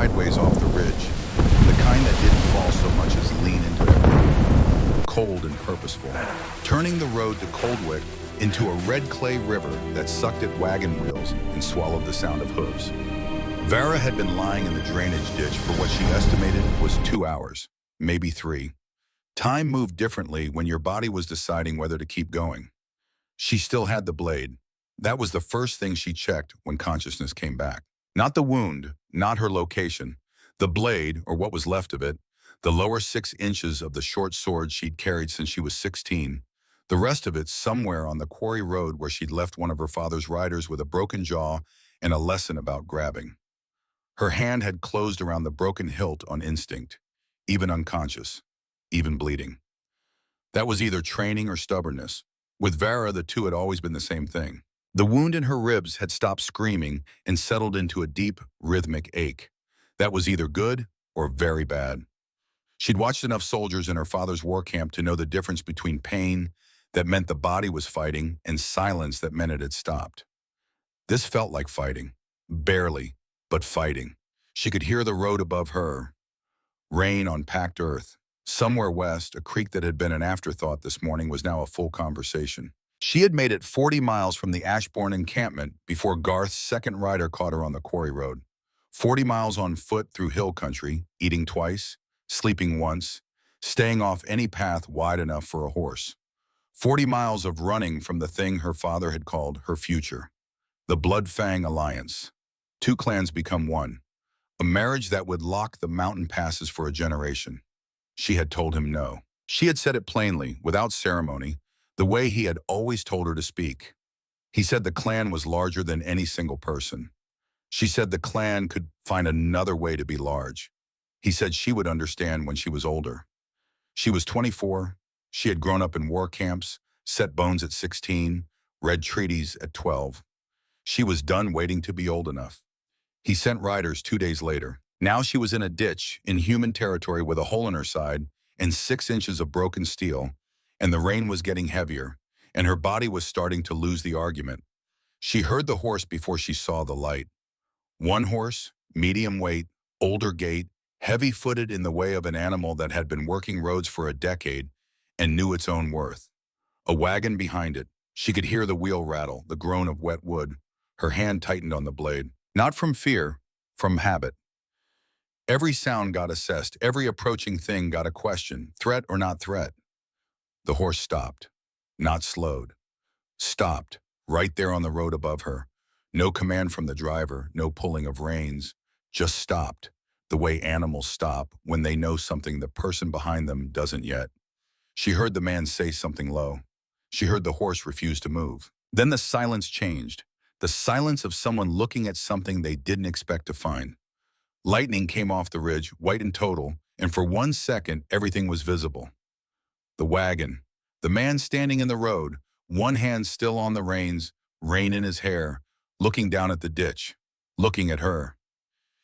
sideways off the ridge, the kind that didn't fall so much as lean into everything. Cold and purposeful, turning the road to Coldwick into a red clay river that sucked at wagon wheels and swallowed the sound of hooves. Vera had been lying in the drainage ditch for what she estimated was 2 hours, maybe 3. Time moved differently when your body was deciding whether to keep going. She still had the blade. That was the first thing she checked when consciousness came back. Not the wound, not her location. The blade, or what was left of it, the lower 6 inches of the short sword she'd carried since she was 16. The rest of it somewhere on the quarry road where she'd left one of her father's riders with a broken jaw and a lesson about grabbing. Her hand had closed around the broken hilt on instinct, even unconscious, even bleeding. That was either training or stubbornness. With Vera, the two had always been the same thing. The wound in her ribs had stopped screaming and settled into a deep, rhythmic ache. That was either good or very bad. She'd watched enough soldiers in her father's war camp to know the difference between pain that meant the body was fighting and silence that meant it had stopped. This felt like fighting. Barely, but fighting. She could hear the road above her. Rain on packed earth. Somewhere west, a creek that had been an afterthought this morning was now a full conversation. She had made it 40 miles from the Ashbourne encampment before Garth's second rider caught her on the quarry road. 40 miles on foot through hill country, eating twice, sleeping once, staying off any path wide enough for a horse. 40 miles of running from the thing her father had called her future. The Blood Fang Alliance. 2 clans become one. A marriage that would lock the mountain passes for a generation. She had told him no. She had said it plainly, without ceremony, the way he had always told her to speak. He said the clan was larger than any single person. She said the clan could find another way to be large. He said she would understand when she was older. She was 24. She had grown up in war camps, set bones at 16, read treaties at 12. She was done waiting to be old enough. He sent riders 2 days later. Now she was in a ditch in human territory with a hole in her side and 6 inches of broken steel, and the rain was getting heavier, and her body was starting to lose the argument. She heard the horse before she saw the light. One horse, medium weight, older gait, heavy-footed in the way of an animal that had been working roads for a decade and knew its own worth. A wagon behind it. She could hear the wheel rattle, the groan of wet wood. Her hand tightened on the blade. Not from fear, from habit. Every sound got assessed. Every approaching thing got a question, threat or not threat. The horse stopped, not slowed. Stopped, right there on the road above her. No command from the driver, no pulling of reins. Just stopped, the way animals stop when they know something the person behind them doesn't yet. She heard the man say something low. She heard the horse refuse to move. Then the silence changed. The silence of someone looking at something they didn't expect to find. Lightning came off the ridge, white and total, and for 1 second, everything was visible. The wagon, the man standing in the road, one hand still on the reins, rain in his hair, looking down at the ditch, looking at her.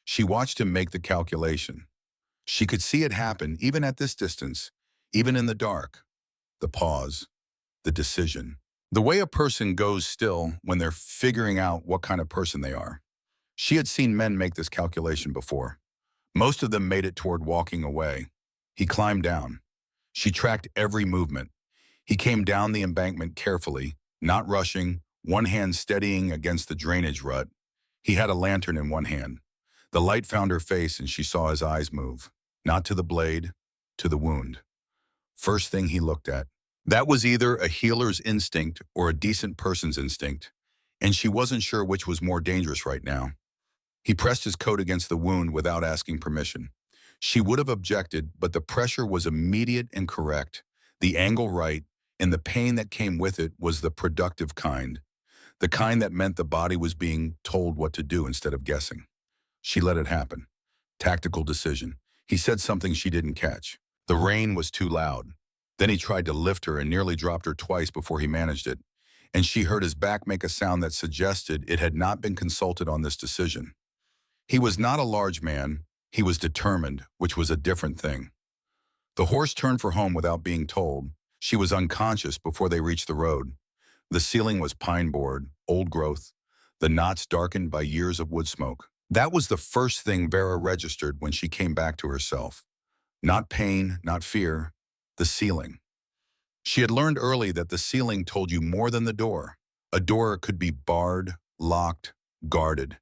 She watched him make the calculation. She could see it happen even at this distance, even in the dark. The pause, the decision. The way a person goes still when they're figuring out what kind of person they are. She had seen men make this calculation before. Most of them made it toward walking away. He climbed down. She tracked every movement. He came down the embankment carefully, not rushing, one hand steadying against the drainage rut. He had a lantern in one hand. The light found her face and she saw his eyes move, not to the blade, to the wound. First thing he looked at. That was either a healer's instinct or a decent person's instinct, and she wasn't sure which was more dangerous right now. He pressed his coat against the wound without asking permission. She would have objected, but the pressure was immediate and correct, the angle right, and the pain that came with it was the productive kind, the kind that meant the body was being told what to do instead of guessing. She let it happen. Tactical decision. He said something she didn't catch. The rain was too loud. Then he tried to lift her and nearly dropped her twice before he managed it, and she heard his back make a sound that suggested it had not been consulted on this decision. He was not a large man. He was determined, which was a different thing. The horse turned for home without being told. She was unconscious before they reached the road. The ceiling was pine board, old growth, the knots darkened by years of wood smoke. That was the first thing Vera registered when she came back to herself. Not pain, not fear, the ceiling. She had learned early that the ceiling told you more than the door. A door could be barred, locked, guarded.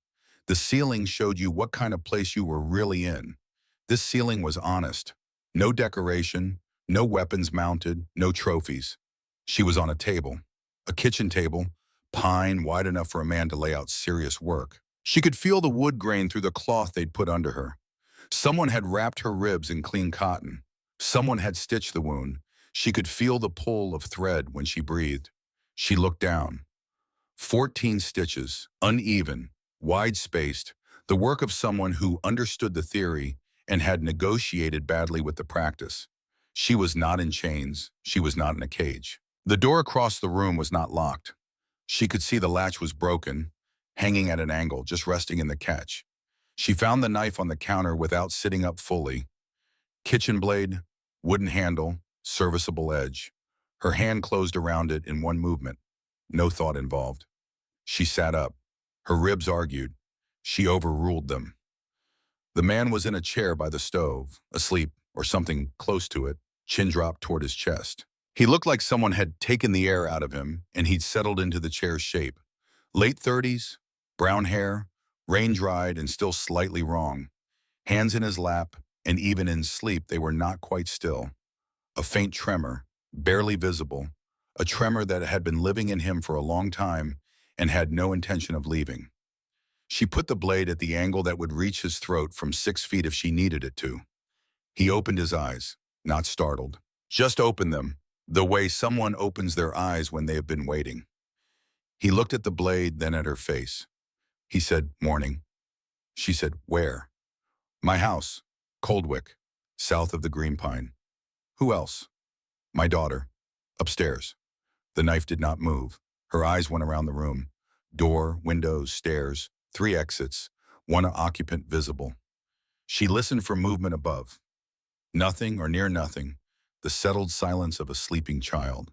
The ceiling showed you what kind of place you were really in. This ceiling was honest. No decoration, no weapons mounted, no trophies. She was on a table, a kitchen table, pine wide enough for a man to lay out serious work. She could feel the wood grain through the cloth they'd put under her. Someone had wrapped her ribs in clean cotton. Someone had stitched the wound. She could feel the pull of thread when she breathed. She looked down. 14 stitches, uneven, wide-spaced, the work of someone who understood the theory and had negotiated badly with the practice. She was not in chains. She was not in a cage. The door across the room was not locked. She could see the latch was broken, hanging at an angle, just resting in the catch. She found the knife on the counter without sitting up fully. Kitchen blade, wooden handle, serviceable edge. Her hand closed around it in one movement. No thought involved. She sat up. Her ribs argued. She overruled them. The man was in a chair by the stove, asleep or something close to it, chin dropped toward his chest. He looked like someone had taken the air out of him and he'd settled into the chair's shape. Late 30s, brown hair, rain-dried and still slightly wrong. Hands in his lap, and even in sleep they were not quite still. A faint tremor, barely visible, a tremor that had been living in him for a long time and had no intention of leaving. She put the blade at the angle that would reach his throat from 6 feet if she needed it to. He opened his eyes, not startled. Just opened them, the way someone opens their eyes when they have been waiting. He looked at the blade, then at her face. He said, "Morning." She said, "Where?" "My house, Coldwick, south of the Green Pine." "Who else?" "My daughter, upstairs." The knife did not move. Her eyes went around the room. Door, windows, stairs, 3 exits, 1 occupant visible. She listened for movement above. Nothing or near nothing, the settled silence of a sleeping child.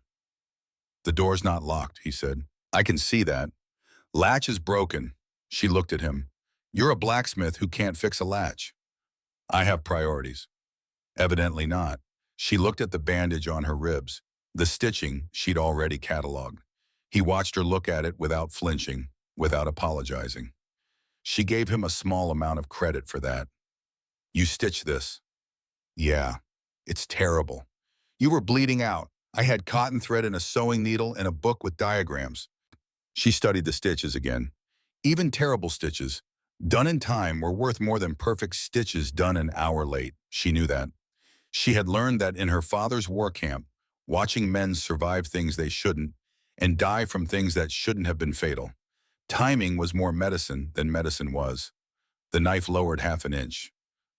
"The door's not locked," he said. "I can see that. Latch is broken." She looked at him. "You're a blacksmith who can't fix a latch." "I have priorities." Evidently not. She looked at the bandage on her ribs. The stitching she'd already cataloged. He watched her look at it without flinching, without apologizing. She gave him a small amount of credit for that. "You stitched this." "Yeah, it's terrible." "You were bleeding out. I had cotton thread and a sewing needle and a book with diagrams." She studied the stitches again. Even terrible stitches, done in time, were worth more than perfect stitches done an hour late. She knew that. She had learned that in her father's war camp, watching men survive things they shouldn't and die from things that shouldn't have been fatal. Timing was more medicine than medicine was. The knife lowered 1/2 inch.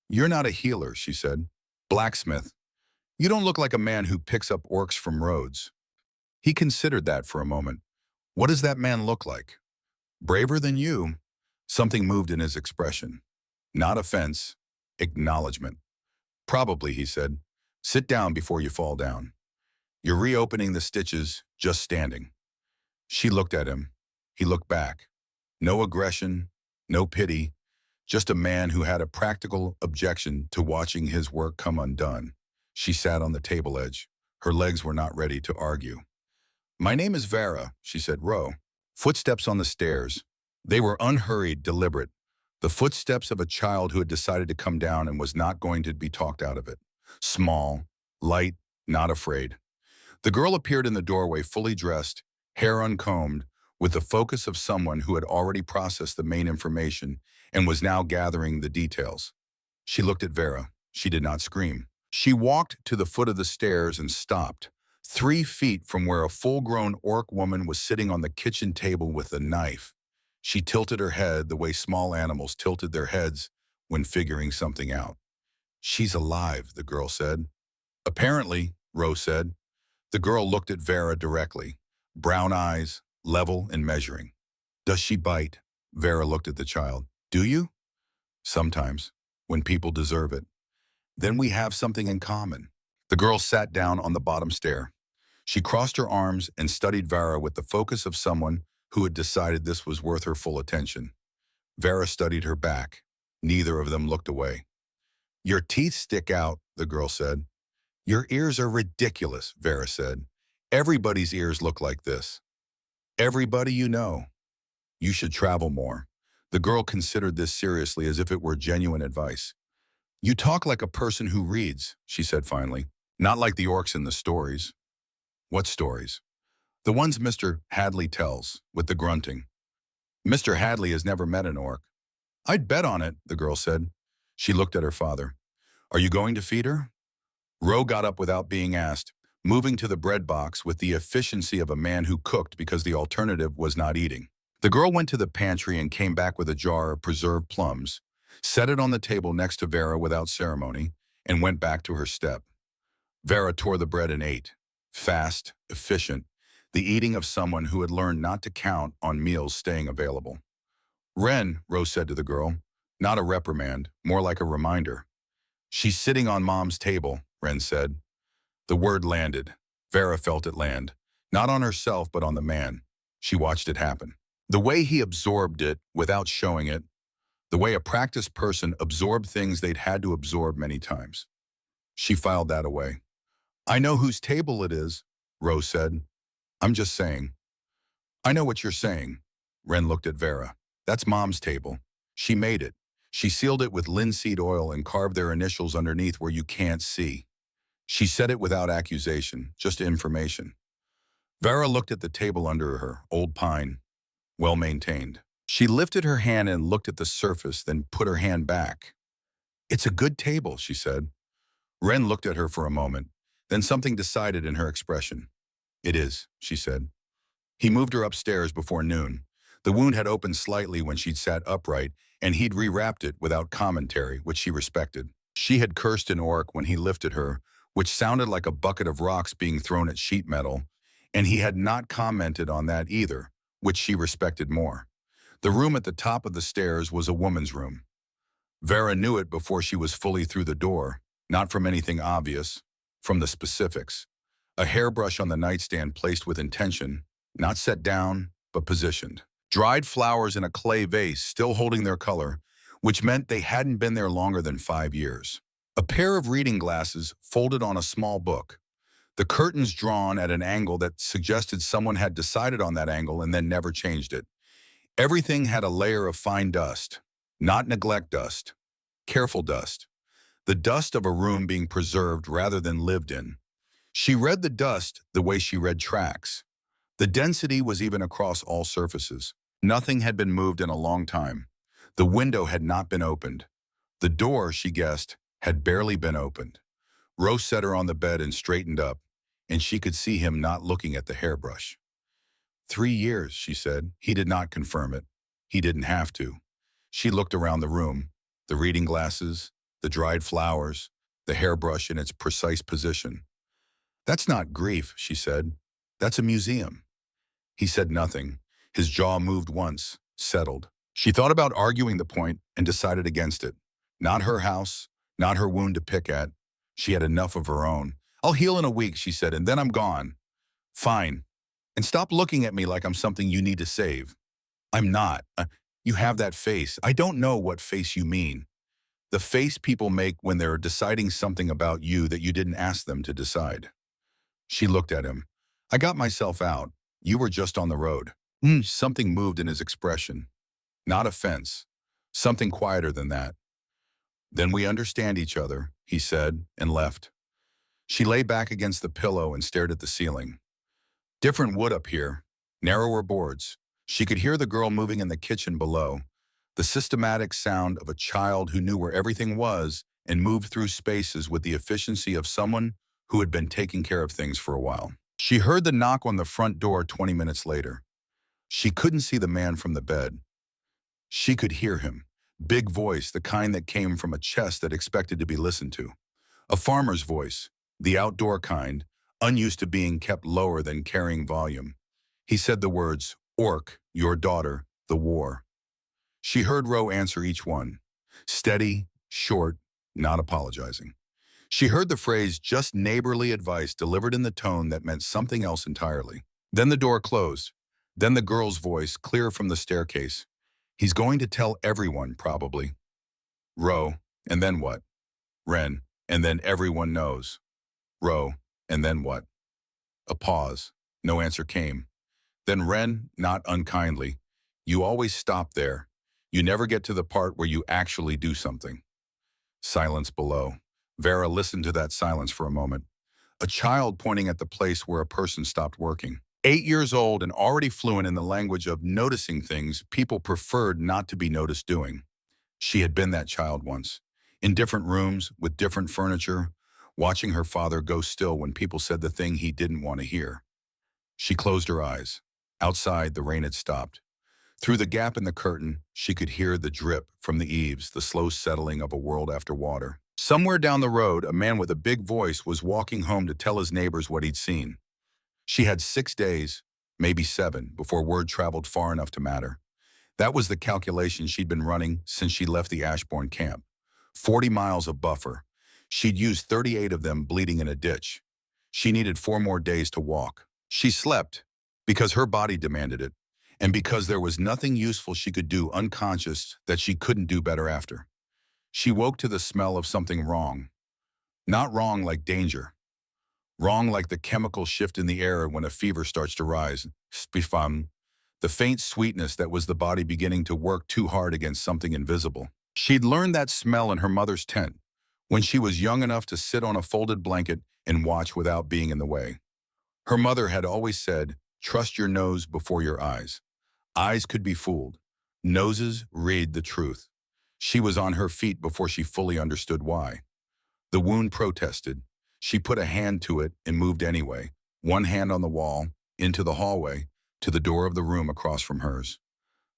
"You're not a healer," she said. "Blacksmith. You don't look like a man who picks up orcs from roads." He considered that for a moment. "What does that man look like?" "Braver than you." Something moved in his expression. Not offense, acknowledgement. "Probably," he said. "Sit down before you fall down. You're reopening the stitches, just standing." She looked at him. He looked back. No aggression, no pity, just a man who had a practical objection to watching his work come undone. She sat on the table edge. Her legs were not ready to argue. "My name is Vera," she said. "Row." Footsteps on the stairs. They were unhurried, deliberate. The footsteps of a child who had decided to come down and was not going to be talked out of it. Small, light, not afraid. The girl appeared in the doorway, fully dressed, hair uncombed, with the focus of someone who had already processed the main information and was now gathering the details. She looked at Vera. She did not scream. She walked to the foot of the stairs and stopped, 3 feet from where a full-grown orc woman was sitting on the kitchen table with a knife. She tilted her head the way small animals tilted their heads when figuring something out. "She's alive," the girl said. "Apparently," Rose said. The girl looked at Vera directly, brown eyes, level and measuring. "Does she bite?" Vera looked at the child. "Do you?" "Sometimes, when people deserve it." "Then we have something in common." The girl sat down on the bottom stair. She crossed her arms and studied Vera with the focus of someone who had decided this was worth her full attention. Vera studied her back. Neither of them looked away. Your teeth stick out, the girl said. Your ears are ridiculous, Vera said. Everybody's ears look like this. Everybody you know. You should travel more. The girl considered this seriously as if it were genuine advice. You talk like a person who reads, she said finally. Not like the orcs in the stories. What stories? The ones Mr. Hadley tells, with the grunting. Mr. Hadley has never met an orc. I'd bet on it, the girl said. She looked at her father. Are you going to feed her? Roe got up without being asked, moving to the bread box with the efficiency of a man who cooked because the alternative was not eating. The girl went to the pantry and came back with a jar of preserved plums, set it on the table next to Vera without ceremony, and went back to her step. Vera tore the bread and ate. Fast, efficient, the eating of someone who had learned not to count on meals staying available. Ren, Rose said to the girl, not a reprimand, more like a reminder. She's sitting on Mom's table, Ren said. The word landed. Vera felt it land, not on herself but on the man. She watched it happen. The way he absorbed it without showing it, the way a practiced person absorbed things they'd had to absorb many times. She filed that away. I know whose table it is, Rose said. I'm just saying. I know what you're saying. Ren looked at Vera. That's Mom's table. She made it. She sealed it with linseed oil and carved their initials underneath where you can't see. She said it without accusation, just information. Vera looked at the table under her, old pine, well-maintained. She lifted her hand and looked at the surface, then put her hand back. It's a good table, she said. Ren looked at her for a moment, then something decided in her expression. It is, she said. He moved her upstairs before noon. The wound had opened slightly when she'd sat upright, and he'd rewrapped it without commentary, which she respected. She had cursed an orc when he lifted her, which sounded like a bucket of rocks being thrown at sheet metal, and he had not commented on that either, which she respected more. The room at the top of the stairs was a woman's room. Vera knew it before she was fully through the door, not from anything obvious, from the specifics. A hairbrush on the nightstand placed with intention, not set down, but positioned. Dried flowers in a clay vase still holding their color, which meant they hadn't been there longer than 5 years. A pair of reading glasses folded on a small book. The curtains drawn at an angle that suggested someone had decided on that angle and then never changed it. Everything had a layer of fine dust, not neglect dust, careful dust. The dust of a room being preserved rather than lived in. She read the dust the way she read tracks. The density was even across all surfaces. Nothing had been moved in a long time. The window had not been opened. The door, she guessed, had barely been opened. Rose set her on the bed and straightened up, and she could see him not looking at the hairbrush. 3 years, she said. He did not confirm it. He didn't have to. She looked around the room, the reading glasses, the dried flowers, the hairbrush in its precise position. That's not grief, she said. That's a museum. He said nothing. His jaw moved once, settled. She thought about arguing the point and decided against it. Not her house, not her wound to pick at. She had enough of her own. I'll heal in a week, she said, and then I'm gone. Fine. And stop looking at me like I'm something you need to save. I'm not. You have that face. I don't know what face you mean. The face people make when they're deciding something about you that you didn't ask them to decide. She looked at him. I got myself out. You were just on the road. Something moved in his expression. Not offense. Something quieter than that. Then we understand each other, he said, and left. She lay back against the pillow and stared at the ceiling. Different wood up here, narrower boards. She could hear the girl moving in the kitchen below, the systematic sound of a child who knew where everything was and moved through spaces with the efficiency of someone who had been taking care of things for a while. She heard the knock on the front door 20 minutes later. She couldn't see the man from the bed. She could hear him. Big voice, the kind that came from a chest that expected to be listened to. A farmer's voice, the outdoor kind, unused to being kept lower than carrying volume. He said the words, "Orc, your daughter, the war." She heard Roe answer each one. Steady, short, not apologizing. She heard the phrase, just neighborly advice, delivered in the tone that meant something else entirely. Then the door closed. Then the girl's voice, clear from the staircase. He's going to tell everyone, probably. Ro, and then what? Ren, and then everyone knows. Ro, and then what? A pause. No answer came. Then Ren, not unkindly, you always stop there. You never get to the part where you actually do something. Silence below. Vera listened to that silence for a moment. A child pointing at the place where a person stopped working. 8 years old and already fluent in the language of noticing things people preferred not to be noticed doing. She had been that child once, in different rooms, with different furniture, watching her father go still when people said the thing he didn't want to hear. She closed her eyes. Outside, the rain had stopped. Through the gap in the curtain, she could hear the drip from the eaves, the slow settling of a world after water. Somewhere down the road, a man with a big voice was walking home to tell his neighbors what he'd seen. She had 6 days, maybe 7, before word traveled far enough to matter. That was the calculation she'd been running since she left the Ashbourne camp. 40 miles of buffer. She'd used 38 of them bleeding in a ditch. She needed 4 more days to walk. She slept because her body demanded it, and because there was nothing useful she could do unconscious that she couldn't do better after. She woke to the smell of something wrong. Not wrong like danger. Wrong like the chemical shift in the air when a fever starts to rise. Spifam. The faint sweetness that was the body beginning to work too hard against something invisible. She'd learned that smell in her mother's tent, when she was young enough to sit on a folded blanket and watch without being in the way. Her mother had always said, trust your nose before your eyes. Eyes could be fooled. Noses read the truth. She was on her feet before she fully understood why. The wound protested. She put a hand to it and moved anyway, one hand on the wall, into the hallway, to the door of the room across from hers.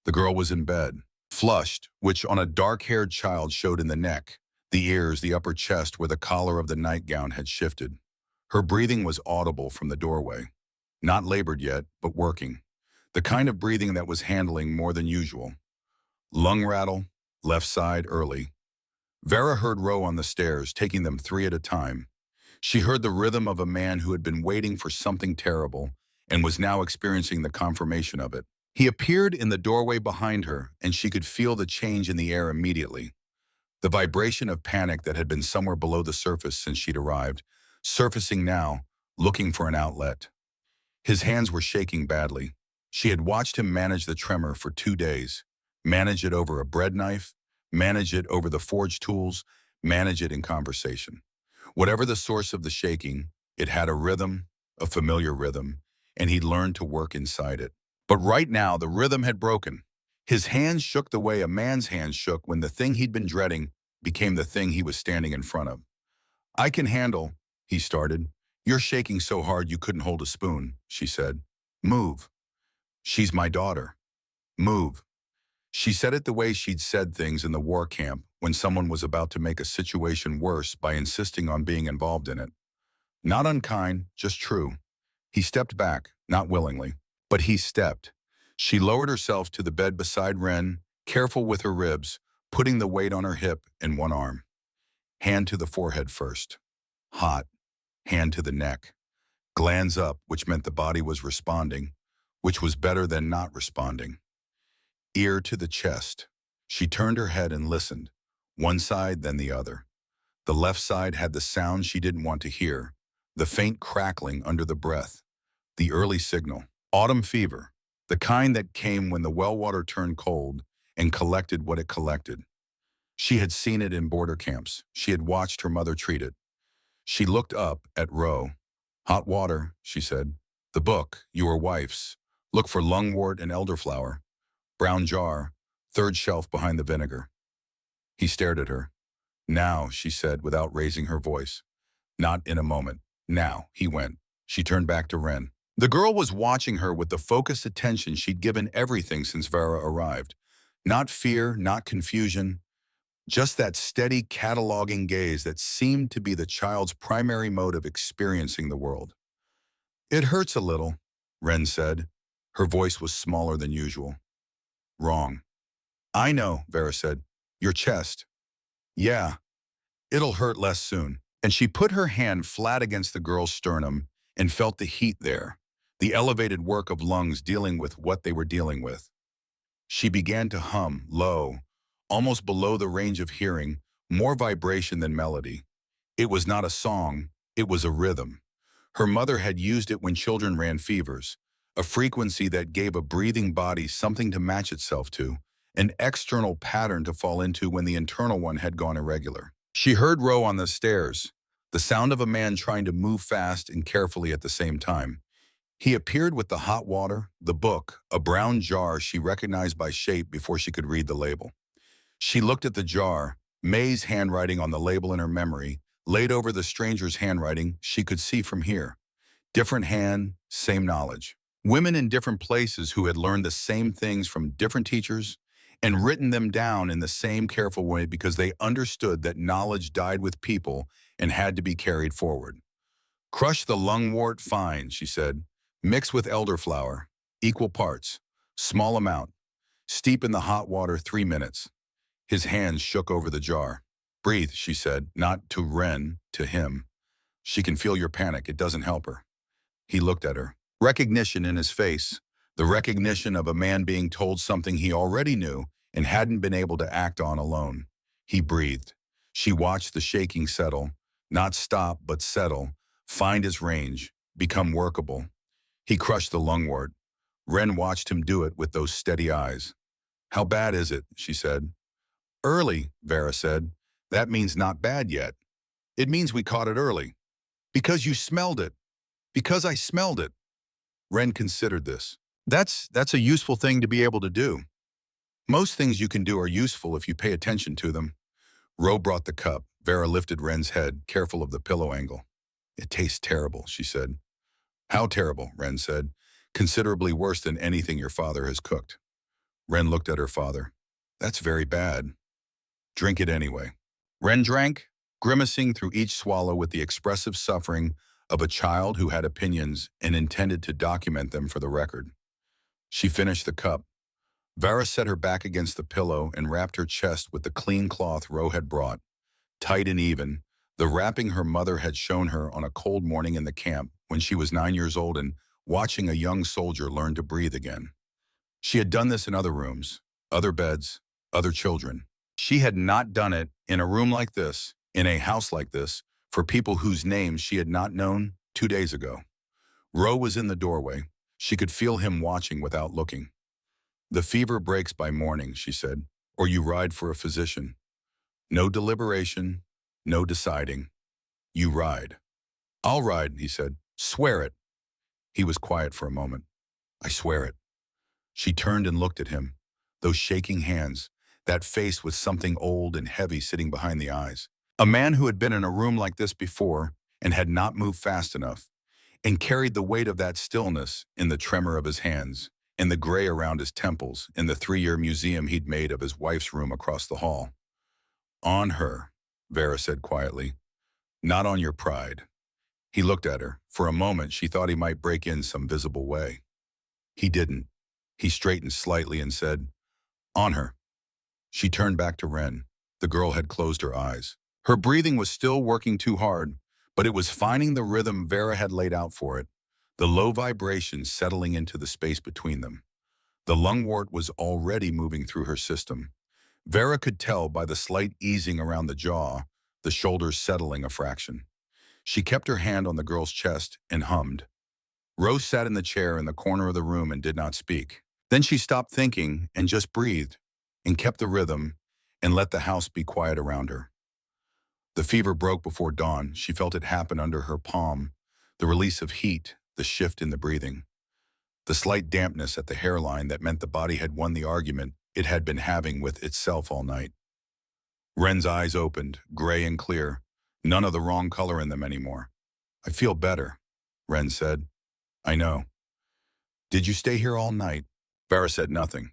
The girl was in bed, flushed, which on a dark-haired child showed in the neck, the ears, the upper chest where the collar of the nightgown had shifted. Her breathing was audible from the doorway. Not labored yet, but working. The kind of breathing that was handling more than usual. Lung rattle, left side early. Vera heard Ro on the stairs, taking them 3 at a time. She heard the rhythm of a man who had been waiting for something terrible and was now experiencing the confirmation of it. He appeared in the doorway behind her, and she could feel the change in the air immediately. The vibration of panic that had been somewhere below the surface since she'd arrived, surfacing now, looking for an outlet. His hands were shaking badly. She had watched him manage the tremor for 2 days, manage it over a bread knife, manage it over the forge tools, manage it in conversation. Whatever the source of the shaking, it had a rhythm, a familiar rhythm, and he'd learned to work inside it. But right now, the rhythm had broken. His hands shook the way a man's hands shook when the thing he'd been dreading became the thing he was standing in front of. I can handle, he started. You're shaking so hard you couldn't hold a spoon, she said. Move. She's my daughter. Move. She said it the way she'd said things in the war camp when someone was about to make a situation worse by insisting on being involved in it. Not unkind, just true. He stepped back, not willingly, but he stepped. She lowered herself to the bed beside Ren, careful with her ribs, putting the weight on her hip and one arm. Hand to the forehead first. Hot. Hand to the neck. Glands up, which meant the body was responding, which was better than not responding. Ear to the chest. She turned her head and listened, one side then the other. The left side had the sound she didn't want to hear, the faint crackling under the breath, the early signal. Autumn fever, the kind that came when the well water turned cold and collected what it collected. She had seen it in border camps. She had watched her mother treat it. She looked up at Ro. Hot water, she said. The book, your wife's. Look for lungwort and elderflower. Brown jar, 3rd shelf behind the vinegar. He stared at her. Now, she said without raising her voice. Not in a moment. Now, he went. She turned back to Ren. The girl was watching her with the focused attention she'd given everything since Vera arrived. Not fear, not confusion, just that steady cataloging gaze that seemed to be the child's primary mode of experiencing the world. It hurts a little, Ren said. Her voice was smaller than usual. Wrong. I know, Vera said. Your chest. Yeah. It'll hurt less soon. And she put her hand flat against the girl's sternum and felt the heat there, the elevated work of lungs dealing with what they were dealing with. She began to hum, low, almost below the range of hearing, more vibration than melody. It was not a song, it was a rhythm. Her mother had used it when children ran fevers, a frequency that gave a breathing body something to match itself to, an external pattern to fall into when the internal one had gone irregular. She heard Ro on the stairs, the sound of a man trying to move fast and carefully at the same time. He appeared with the hot water, the book, a brown jar she recognized by shape before she could read the label. She looked at the jar, May's handwriting on the label in her memory, laid over the stranger's handwriting she could see from here. Different hand, same knowledge. Women in different places who had learned the same things from different teachers and written them down in the same careful way because they understood that knowledge died with people and had to be carried forward. Crush the lungwort fine, she said. Mix with elderflower, equal parts, small amount. Steep in the hot water 3 minutes. His hands shook over the jar. Breathe, she said, not to Ren, to him. She can feel your panic, it doesn't help her. He looked at her. Recognition in his face, the recognition of a man being told something he already knew and hadn't been able to act on alone. He breathed. She watched the shaking settle, not stop but settle, find his range, become workable. He crushed the lungwort. Ren watched him do it with those steady eyes. How bad is it? She said. Early, Vera said. That means not bad yet. It means we caught it early. Because you smelled it. Because I smelled it. Ren considered this. That's a useful thing to be able to do. Most things you can do are useful if you pay attention to them. Ro brought the cup. Vera lifted Ren's head, careful of the pillow angle. It tastes terrible, she said. How terrible, Ren said. Considerably worse than anything your father has cooked. Ren looked at her father. That's very bad. Drink it anyway. Ren drank, grimacing through each swallow with the expressive suffering of a child who had opinions and intended to document them for the record. She finished the cup. Vera set her back against the pillow and wrapped her chest with the clean cloth Ro had brought, tight and even, the wrapping her mother had shown her on a cold morning in the camp when she was 9 years old and watching a young soldier learn to breathe again. She had done this in other rooms, other beds, other children. She had not done it in a room like this, in a house like this, for people whose names she had not known 2 days ago. Ro was in the doorway. She could feel him watching without looking. The fever breaks by morning, she said, or you ride for a physician. No deliberation, no deciding. You ride. I'll ride, he said. Swear it. He was quiet for a moment. I swear it. She turned and looked at him. Those shaking hands, that face with something old and heavy sitting behind the eyes. A man who had been in a room like this before and had not moved fast enough, and carried the weight of that stillness in the tremor of his hands, in the gray around his temples, in the 3-year museum he'd made of his wife's room across the hall. On her, Vera said quietly, not on your pride. He looked at her. For a moment, she thought he might break in some visible way. He didn't. He straightened slightly and said, on her. She turned back to Ren. The girl had closed her eyes. Her breathing was still working too hard, but it was finding the rhythm Vera had laid out for it, the low vibrations settling into the space between them. The lungwort was already moving through her system. Vera could tell by the slight easing around the jaw, the shoulders settling a fraction. She kept her hand on the girl's chest and hummed. Rose sat in the chair in the corner of the room and did not speak. Then she stopped thinking and just breathed and kept the rhythm and let the house be quiet around her. The fever broke before dawn. She felt it happen under her palm, the release of heat, the shift in the breathing, the slight dampness at the hairline that meant the body had won the argument it had been having with itself all night. Ren's eyes opened, gray and clear, none of the wrong color in them anymore. I feel better, Ren said. I know. Did you stay here all night? Vera said nothing.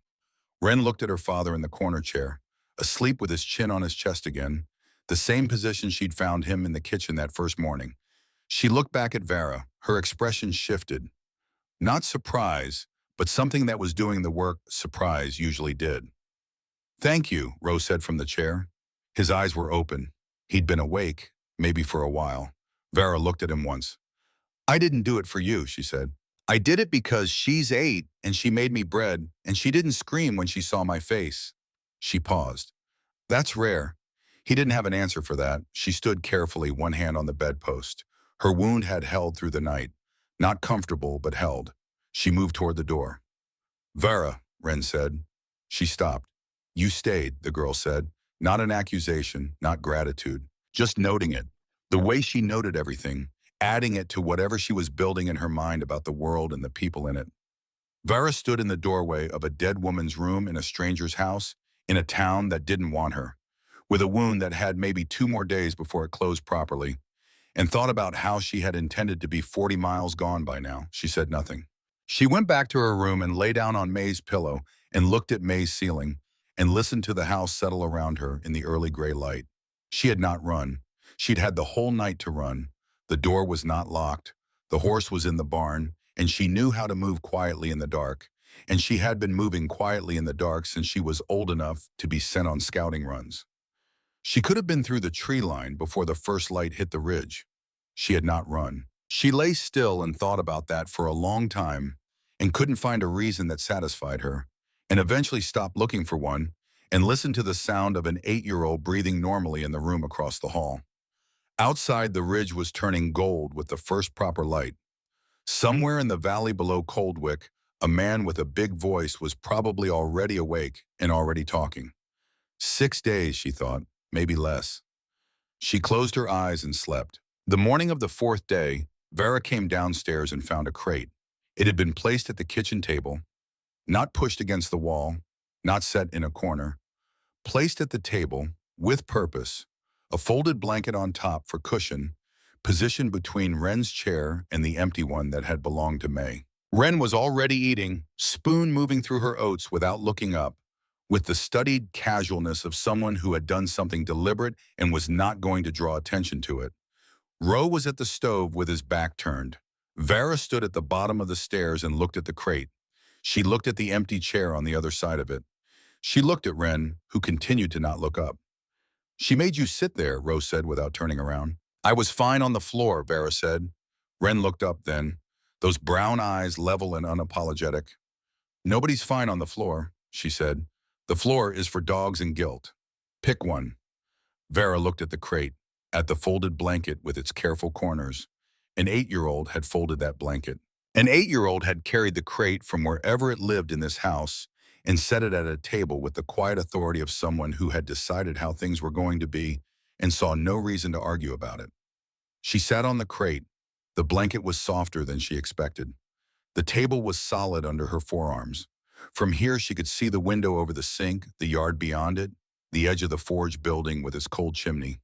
Ren looked at her father in the corner chair, asleep with his chin on his chest again, the same position she'd found him in the kitchen that first morning. She looked back at Vera. Her expression shifted. Not surprise, but something that was doing the work surprise usually did. Thank you, Rose said from the chair. His eyes were open. He'd been awake, maybe for a while. Vera looked at him once. I didn't do it for you, she said. I did it because she's 8 and she made me bread and she didn't scream when she saw my face. She paused. That's rare. He didn't have an answer for that. She stood carefully, one hand on the bedpost. Her wound had held through the night. Not comfortable, but held. She moved toward the door. Vera, Ren said. She stopped. You stayed, the girl said. Not an accusation, not gratitude. Just noting it. The way she noted everything, adding it to whatever she was building in her mind about the world and the people in it. Vera stood in the doorway of a dead woman's room in a stranger's house, in a town that didn't want her, with a wound that had maybe 2 more days before it closed properly, and thought about how she had intended to be 40 miles gone by now. She said nothing. She went back to her room and lay down on May's pillow and looked at May's ceiling and listened to the house settle around her in the early gray light. She had not run. She'd had the whole night to run. The door was not locked. The horse was in the barn, and she knew how to move quietly in the dark. And she had been moving quietly in the dark since she was old enough to be sent on scouting runs. She could have been through the tree line before the first light hit the ridge. She had not run. She lay still and thought about that for a long time and couldn't find a reason that satisfied her, and eventually stopped looking for one and listened to the sound of an 8-year-old breathing normally in the room across the hall. Outside, the ridge was turning gold with the first proper light. Somewhere in the valley below Coldwick, a man with a big voice was probably already awake and already talking. 6 days, she thought, maybe less. She closed her eyes and slept. The morning of the 4th day, Vera came downstairs and found a crate. It had been placed at the kitchen table, not pushed against the wall, not set in a corner, placed at the table with purpose, a folded blanket on top for cushion, positioned between Ren's chair and the empty one that had belonged to May. Ren was already eating, spoon moving through her oats without looking up, with the studied casualness of someone who had done something deliberate and was not going to draw attention to it. Ro was at the stove with his back turned. Vera stood at the bottom of the stairs and looked at the crate. She looked at the empty chair on the other side of it. She looked at Ren, who continued to not look up. She made you sit there, Ro said without turning around. I was fine on the floor, Vera said. Ren looked up then, those brown eyes level and unapologetic. Nobody's fine on the floor, she said. The floor is for dogs and guilt. Pick one. Vera looked at the crate, at the folded blanket with its careful corners. An 8-year-old had folded that blanket. An 8-year-old had carried the crate from wherever it lived in this house and set it at a table with the quiet authority of someone who had decided how things were going to be and saw no reason to argue about it. She sat on the crate. The blanket was softer than she expected. The table was solid under her forearms. From here she could see the window over the sink, the yard beyond it, the edge of the forge building with its cold chimney.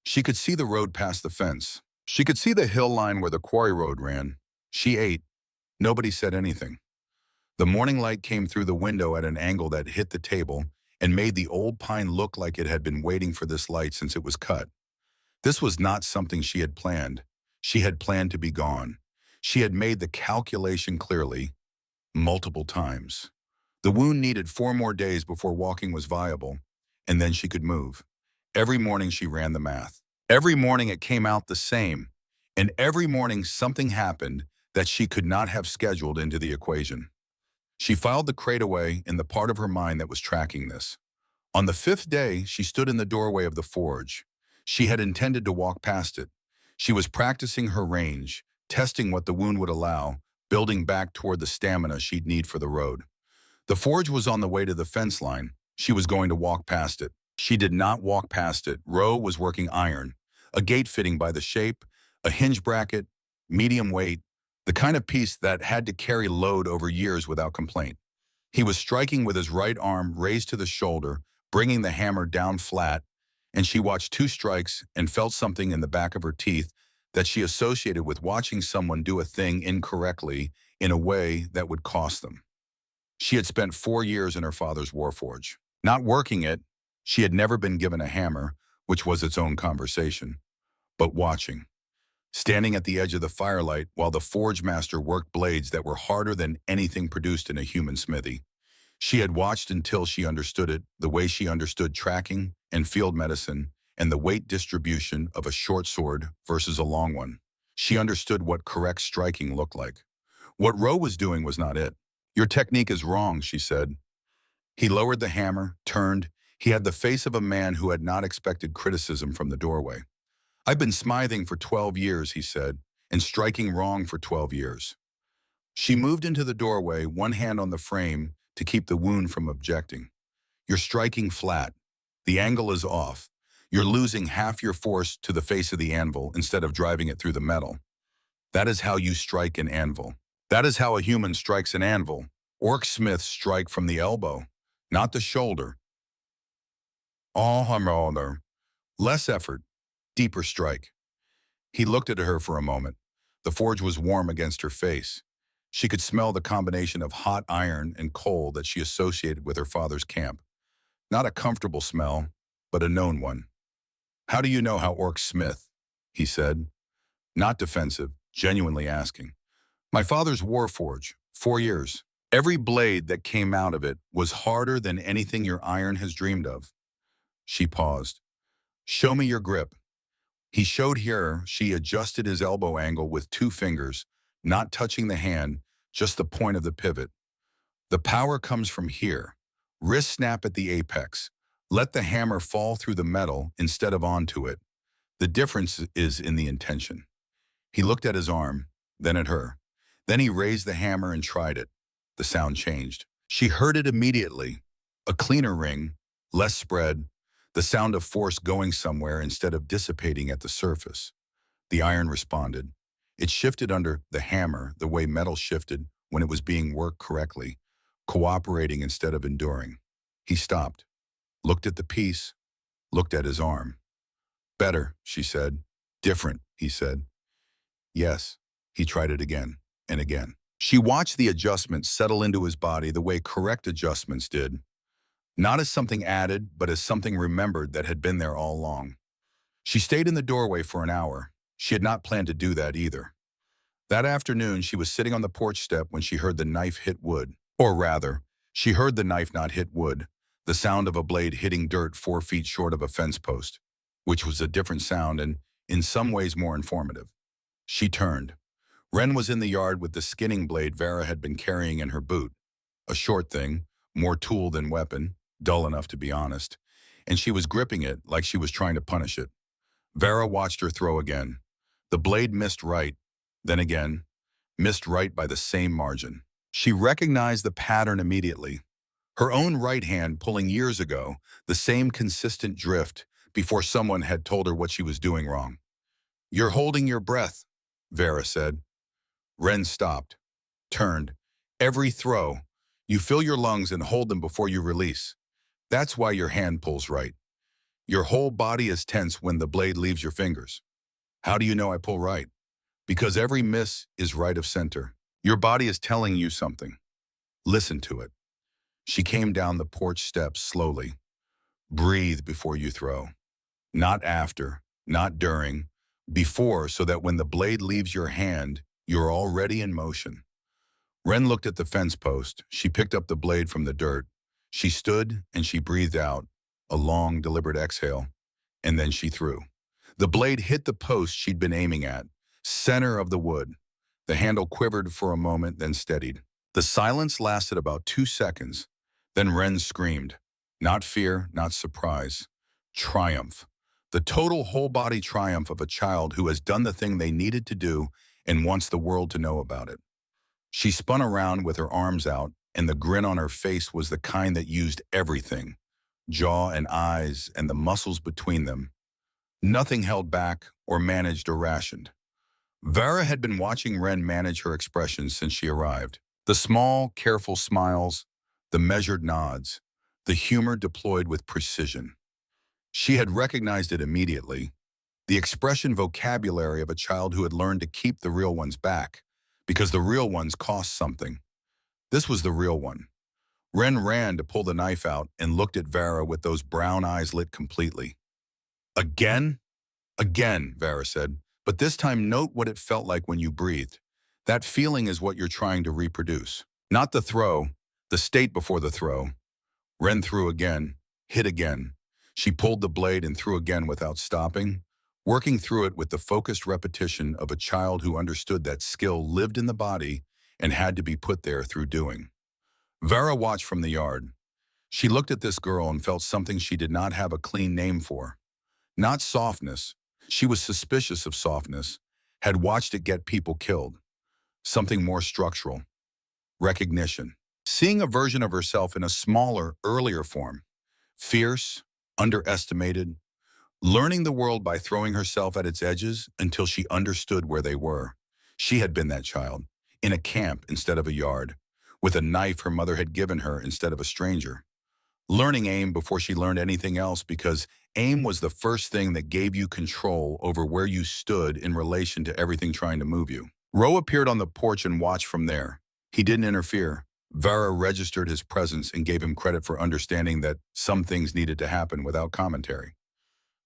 She could see the road past the fence. She could see the hill line where the quarry road ran. She ate. Nobody said anything. The morning light came through the window at an angle that hit the table and made the old pine look like it had been waiting for this light since it was cut. This was not something she had planned. She had planned to be gone. She had made the calculation clearly, multiple times. The wound needed 4 more days before walking was viable, and then she could move. Every morning she ran the math. Every morning it came out the same, and every morning something happened that she could not have scheduled into the equation. She filed the crate away in the part of her mind that was tracking this. On the 5th day, she stood in the doorway of the forge. She had intended to walk past it. She was practicing her range, testing what the wound would allow, building back toward the stamina she'd need for the road. The forge was on the way to the fence line. She was going to walk past it. She did not walk past it. Ro was working iron, a gate fitting by the shape, a hinge bracket, medium weight, the kind of piece that had to carry load over years without complaint. He was striking with his right arm raised to the shoulder, bringing the hammer down flat, and she watched 2 strikes and felt something in the back of her teeth that she associated with watching someone do a thing incorrectly in a way that would cost them. She had spent 4 years in her father's warforge. Not working it, she had never been given a hammer, which was its own conversation, but watching. Standing at the edge of the firelight while the forge master worked blades that were harder than anything produced in a human smithy. She had watched until she understood it, the way she understood tracking and field medicine and the weight distribution of a short sword versus a long one. She understood what correct striking looked like. What Ro was doing was not it. Your technique is wrong, she said. He lowered the hammer, turned. He had the face of a man who had not expected criticism from the doorway. I've been smithing for 12 years, he said, and striking wrong for 12 years. She moved into the doorway, one hand on the frame to keep the wound from objecting. You're striking flat. The angle is off. You're losing half your force to the face of the anvil instead of driving it through the metal. That is how you strike an anvil. That is how a human strikes an anvil. Orc smiths strike from the elbow, not the shoulder. All harder. Less effort, deeper strike. He looked at her for a moment. The forge was warm against her face. She could smell the combination of hot iron and coal that she associated with her father's camp. Not a comfortable smell, but a known one. How do you know how orcs smith? He said. Not defensive, genuinely asking. My father's war forge, 4 years. Every blade that came out of it was harder than anything your iron has dreamed of. She paused. Show me your grip. He showed her. She adjusted his elbow angle with 2 fingers, not touching the hand, just the point of the pivot. The power comes from here. Wrist snap at the apex. Let the hammer fall through the metal instead of onto it. The difference is in the intention. He looked at his arm, then at her. Then he raised the hammer and tried it. The sound changed. She heard it immediately. A cleaner ring, less spread, the sound of force going somewhere instead of dissipating at the surface. The iron responded. It shifted under the hammer the way metal shifted when it was being worked correctly, cooperating instead of enduring. He stopped, looked at the piece, looked at his arm. Better, she said. Different, he said. Yes, he tried it again and again. She watched the adjustments settle into his body the way correct adjustments did, not as something added, but as something remembered that had been there all along. She stayed in the doorway for an hour. She had not planned to do that either. That afternoon, she was sitting on the porch step when she heard the knife hit wood. Or rather, she heard the knife not hit wood, the sound of a blade hitting dirt 4 feet short of a fence post, which was a different sound and, in some ways, more informative. She turned. Ren was in the yard with the skinning blade Vera had been carrying in her boot. A short thing, more tool than weapon, dull enough to be honest, and she was gripping it like she was trying to punish it. Vera watched her throw again. The blade missed right, then again, missed right by the same margin. She recognized the pattern immediately. Her own right hand pulling years ago, the same consistent drift before someone had told her what she was doing wrong. You're holding your breath, Vera said. Ren stopped, turned. Every throw, you fill your lungs and hold them before you release. That's why your hand pulls right. Your whole body is tense when the blade leaves your fingers. How do you know I pull right? Because every miss is right of center. Your body is telling you something. Listen to it. She came down the porch steps slowly. Breathe before you throw. Not after, not during, before, so that when the blade leaves your hand, you're already in motion. Ren looked at the fence post. She picked up the blade from the dirt. She stood and she breathed out, a long, deliberate exhale, and then she threw. The blade hit the post she'd been aiming at, center of the wood. The handle quivered for a moment, then steadied. The silence lasted about 2 seconds. Then Ren screamed. Not fear, not surprise. Triumph. The total whole-body triumph of a child who has done the thing they needed to do and wants the world to know about it. She spun around with her arms out, and the grin on her face was the kind that used everything. Jaw and eyes and the muscles between them. Nothing held back or managed or rationed. Vera had been watching Ren manage her expressions since she arrived. The small, careful smiles, the measured nods, the humor deployed with precision. She had recognized it immediately, the expression vocabulary of a child who had learned to keep the real ones back, because the real ones cost something. This was the real one. Ren ran to pull the knife out and looked at Vera with those brown eyes lit completely. Again? Again, Vera said, but this time note what it felt like when you breathed. That feeling is what you're trying to reproduce. Not the throw, the state before the throw. Ren threw again, hit again. She pulled the blade and threw again without stopping, working through it with the focused repetition of a child who understood that skill lived in the body and had to be put there through doing. Vera watched from the yard. She looked at this girl and felt something she did not have a clean name for. Not softness. She was suspicious of softness, had watched it get people killed. Something more structural. Recognition. Seeing a version of herself in a smaller, earlier form. Fierce, underestimated, learning the world by throwing herself at its edges until she understood where they were. She had been that child, in a camp instead of a yard, with a knife her mother had given her instead of a stranger. Learning aim before she learned anything else, because aim was the first thing that gave you control over where you stood in relation to everything trying to move you. Ro appeared on the porch and watched from there. He didn't interfere. Vera registered his presence and gave him credit for understanding that some things needed to happen without commentary.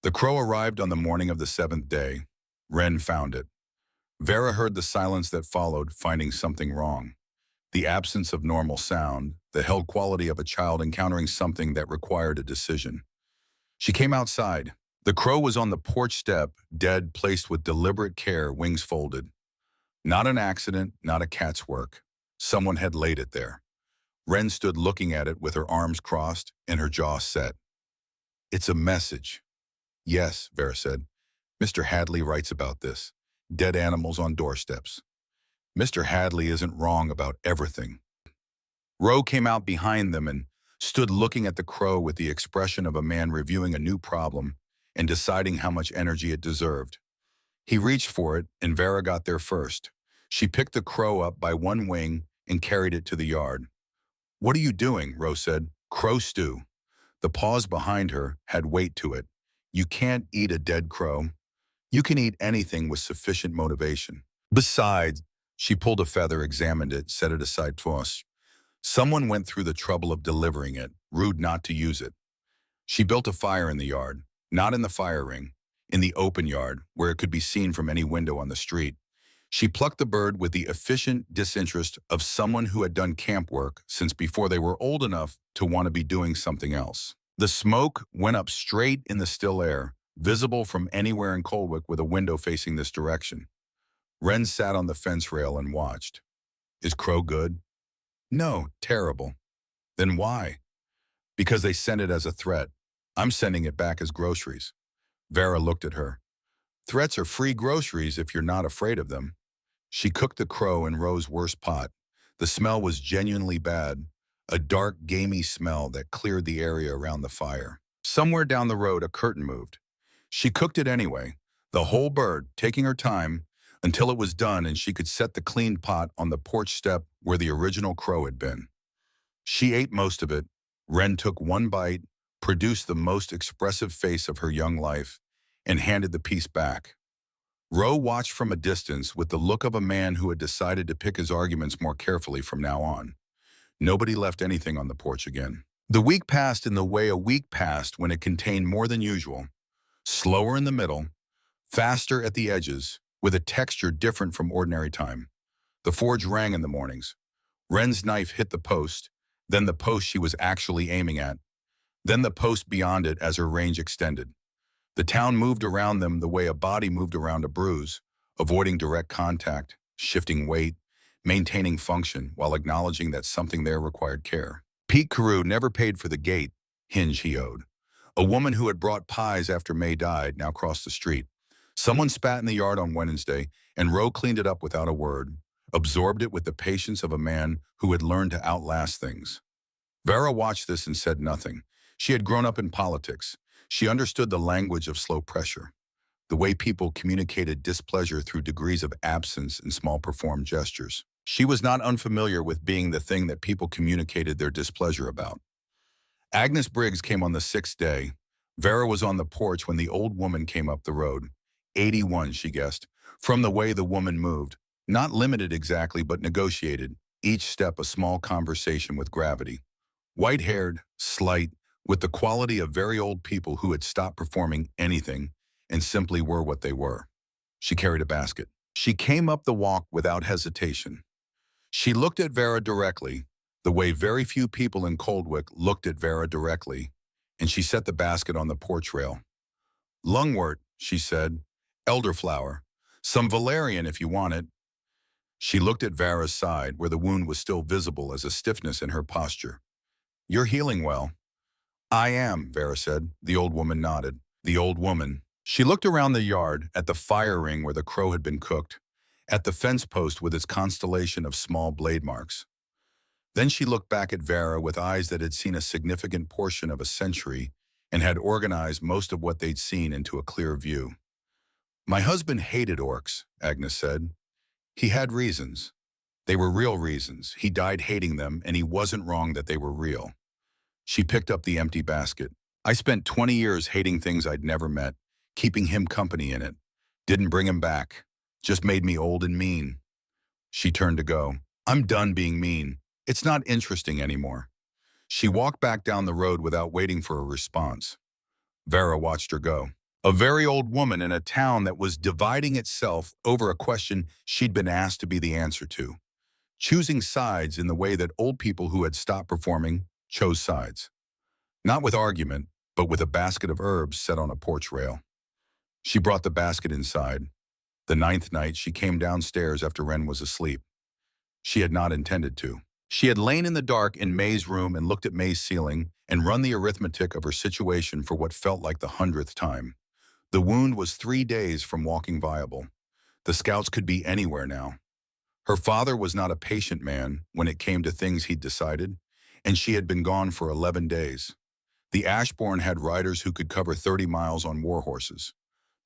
The crow arrived on the morning of the 7th day. Wren found it. Vera heard the silence that followed, finding something wrong. The absence of normal sound, the held quality of a child encountering something that required a decision. She came outside. The crow was on the porch step, dead, placed with deliberate care, wings folded. Not an accident, not a cat's work. Someone had laid it there. Wren stood looking at it with her arms crossed and her jaw set. "It's a message." "Yes," Vera said. "Mr. Hadley writes about this. Dead animals on doorsteps. Mr. Hadley isn't wrong about everything." Ro came out behind them and stood looking at the crow with the expression of a man reviewing a new problem and deciding how much energy it deserved. He reached for it, and Vera got there first. She picked the crow up by one wing and carried it to the yard. "What are you doing?" Ro said. "Crow stew." The pause behind her had weight to it. You can't eat a dead crow. You can eat anything with sufficient motivation. Besides, she pulled a feather, examined it, set it aside twice. Someone went through the trouble of delivering it. Rude not to use it. She built a fire in the yard, not in the fire ring, in the open yard, where it could be seen from any window on the street. She plucked the bird with the efficient disinterest of someone who had done camp work since before they were old enough to want to be doing something else. The smoke went up straight in the still air, visible from anywhere in Coldwick with a window facing this direction. Wren sat on the fence rail and watched. "Is Crow good?" "No, terrible." "Then why?" "Because they sent it as a threat. I'm sending it back as groceries." Vera looked at her. "Threats are free groceries if you're not afraid of them." She cooked the crow in Ro's worst pot. The smell was genuinely bad, a dark, gamey smell that cleared the area around the fire. Somewhere down the road, a curtain moved. She cooked it anyway, the whole bird, taking her time, until it was done and she could set the clean pot on the porch step where the original crow had been. She ate most of it. Wren took one bite, produced the most expressive face of her young life, and handed the piece back. Ro watched from a distance with the look of a man who had decided to pick his arguments more carefully from now on. Nobody left anything on the porch again. The week passed in the way a week passed when it contained more than usual. Slower in the middle, faster at the edges, with a texture different from ordinary time. The forge rang in the mornings. Wren's knife hit the post, then the post she was actually aiming at, then the post beyond it as her range extended. The town moved around them the way a body moved around a bruise, avoiding direct contact, shifting weight, maintaining function while acknowledging that something there required care. Pete Carew never paid for the gate hinge he owed. A woman who had brought pies after May died now crossed the street. Someone spat in the yard on Wednesday, and Ro cleaned it up without a word, absorbed it with the patience of a man who had learned to outlast things. Vera watched this and said nothing. She had grown up in politics. She understood the language of slow pressure, the way people communicated displeasure through degrees of absence and small performed gestures. She was not unfamiliar with being the thing that people communicated their displeasure about. Agnes Briggs came on the 6th day. Vera was on the porch when the old woman came up the road. 81, she guessed, from the way the woman moved. Not limited exactly, but negotiated, each step a small conversation with gravity. White-haired, slight, with the quality of very old people who had stopped performing anything and simply were what they were. She carried a basket. She came up the walk without hesitation. She looked at Vera directly, the way very few people in Coldwick looked at Vera directly, and she set the basket on the porch rail. "Lungwort," she said, "elderflower, some valerian if you want it." She looked at Vera's side, where the wound was still visible as a stiffness in her posture. You're healing well. I am, Vera said. The old woman nodded. The old woman. She looked around the yard, at the fire ring where the crow had been cooked, at the fence post with its constellation of small blade marks. Then she looked back at Vera with eyes that had seen a significant portion of a century and had organized most of what they'd seen into a clear view. My husband hated orcs, Agnes said. He had reasons. They were real reasons. He died hating them, and he wasn't wrong that they were real. She picked up the empty basket. I spent 20 years hating things I'd never met, keeping him company in it. Didn't bring him back. Just made me old and mean. She turned to go. I'm done being mean. It's not interesting anymore. She walked back down the road without waiting for a response. Vera watched her go. A very old woman in a town that was dividing itself over a question she'd been asked to be the answer to. Choosing sides in the way that old people who had stopped performing chose sides. Not with argument, but with a basket of herbs set on a porch rail. She brought the basket inside. The ninth night, she came downstairs after Wren was asleep. She had not intended to. She had lain in the dark in May's room and looked at May's ceiling and run the arithmetic of her situation for what felt like the 100th time. The wound was 3 days from walking viable. The scouts could be anywhere now. Her father was not a patient man when it came to things he'd decided, and she had been gone for 11 days. The Ashbourne had riders who could cover 30 miles on war horses.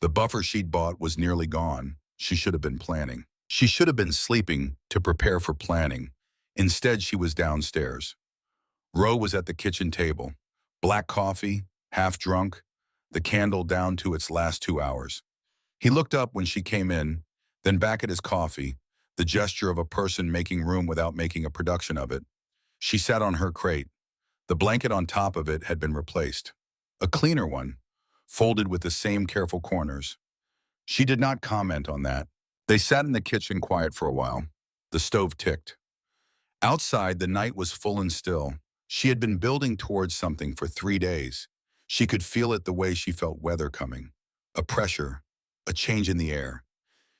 The buffer she'd bought was nearly gone. She should have been planning. She should have been sleeping to prepare for planning. Instead, she was downstairs. Roe was at the kitchen table. Black coffee, half drunk, the candle down to its last 2 hours. He looked up when she came in, then back at his coffee, the gesture of a person making room without making a production of it. She sat on her crate. The blanket on top of it had been replaced. A cleaner one, folded with the same careful corners. She did not comment on that. They sat in the kitchen quiet for a while. The stove ticked. Outside, the night was full and still. She had been building towards something for 3 days. She could feel it the way she felt weather coming. A pressure, a change in the air.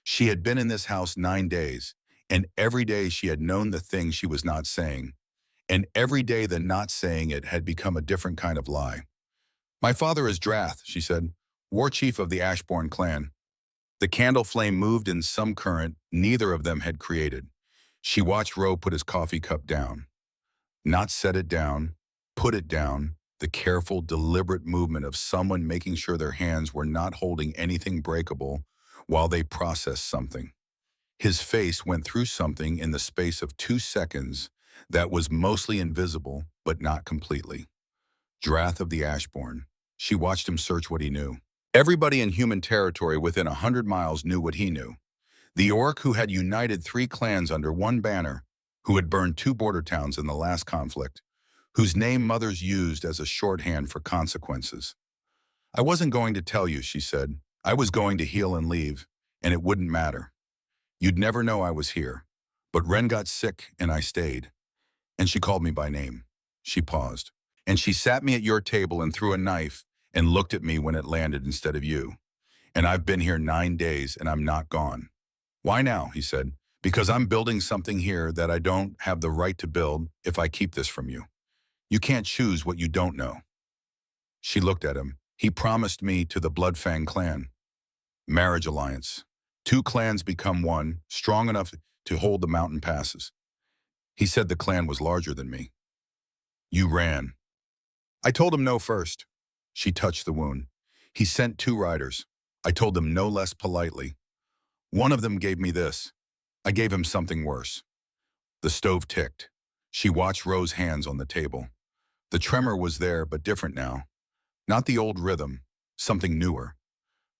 She had been in this house 9 days, and every day she had known the thing she was not saying. And every day the not saying it had become a different kind of lie. My father is Drath, she said, war chief of the Ashbourne clan. The candle flame moved in some current neither of them had created. She watched Roe put his coffee cup down. Not set it down, put it down, the careful, deliberate movement of someone making sure their hands were not holding anything breakable while they processed something. His face went through something in the space of 2 seconds that was mostly invisible, but not completely. Drath of the Ashbourne. She watched him search what he knew. Everybody in human territory within 100 miles knew what he knew. The orc who had united 3 clans under one banner, who had burned 2 border towns in the last conflict, whose name mothers used as a shorthand for consequences. I wasn't going to tell you, she said. I was going to heal and leave, and it wouldn't matter. You'd never know I was here. But Wren got sick, and I stayed. And she called me by name. She paused. And she sat me at your table and threw a knife and looked at me when it landed instead of you. And I've been here 9 days, and I'm not gone. Why now, he said. Because I'm building something here that I don't have the right to build if I keep this from you. You can't choose what you don't know. She looked at him. He promised me to the Bloodfang clan. Marriage alliance. 2 clans become one, strong enough to hold the mountain passes. He said the clan was larger than me. You ran. I told him no first. She touched the wound. He sent 2 riders. I told them no less politely. One of them gave me this. I gave him something worse. The stove ticked. She watched Roe's hands on the table. The tremor was there, but different now. Not the old rhythm, something newer.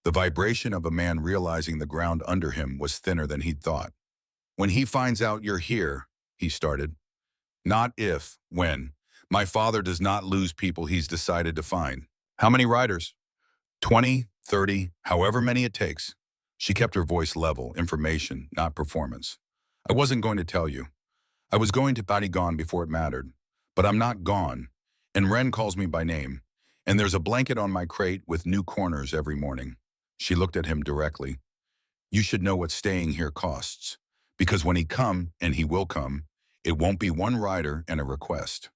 The vibration of a man realizing the ground under him was thinner than he'd thought. When he finds out you're here, he started. Not if, when. My father does not lose people he's decided to find. How many riders? 20, 30, however many it takes. She kept her voice level, information, not performance. I wasn't going to tell you. I was going to be gone before it mattered. But I'm not gone. And Wren calls me by name. And there's a blanket on my crate with new corners every morning. She looked at him directly. You should know what staying here costs. Because when he come, and he will come, it won't be one rider and a request.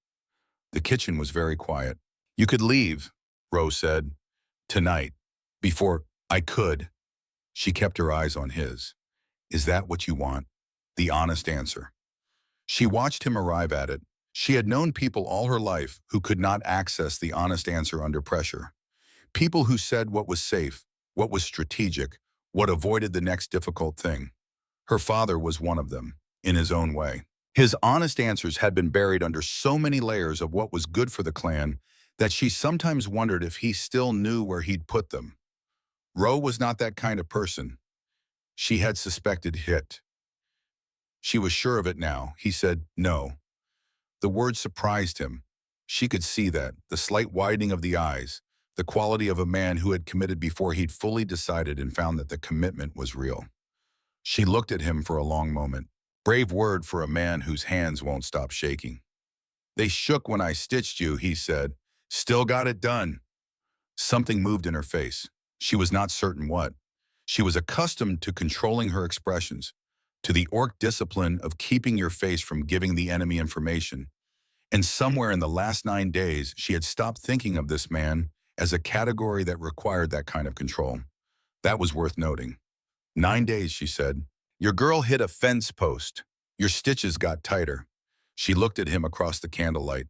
The kitchen was very quiet. You could leave, Rose said. Tonight. Before I could. She kept her eyes on his. Is that what you want? The honest answer. She watched him arrive at it. She had known people all her life who could not access the honest answer under pressure. People who said what was safe, what was strategic, what avoided the next difficult thing. Her father was one of them, in his own way. His honest answers had been buried under so many layers of what was good for the clan that she sometimes wondered if he still knew where he'd put them. Ro was not that kind of person. She had suspected it. She was sure of it now. He said no. The word surprised him. She could see that, the slight widening of the eyes, the quality of a man who had committed before he'd fully decided and found that the commitment was real. She looked at him for a long moment. Brave word for a man whose hands won't stop shaking. They shook when I stitched you, he said. Still got it done. Something moved in her face. She was not certain what. She was accustomed to controlling her expressions, to the ORC discipline of keeping your face from giving the enemy information. And somewhere in the last 9 days, she had stopped thinking of this man as a category that required that kind of control. That was worth noting. 9 days, she said. Your girl hit a fence post. Your stitches got tighter. She looked at him across the candlelight.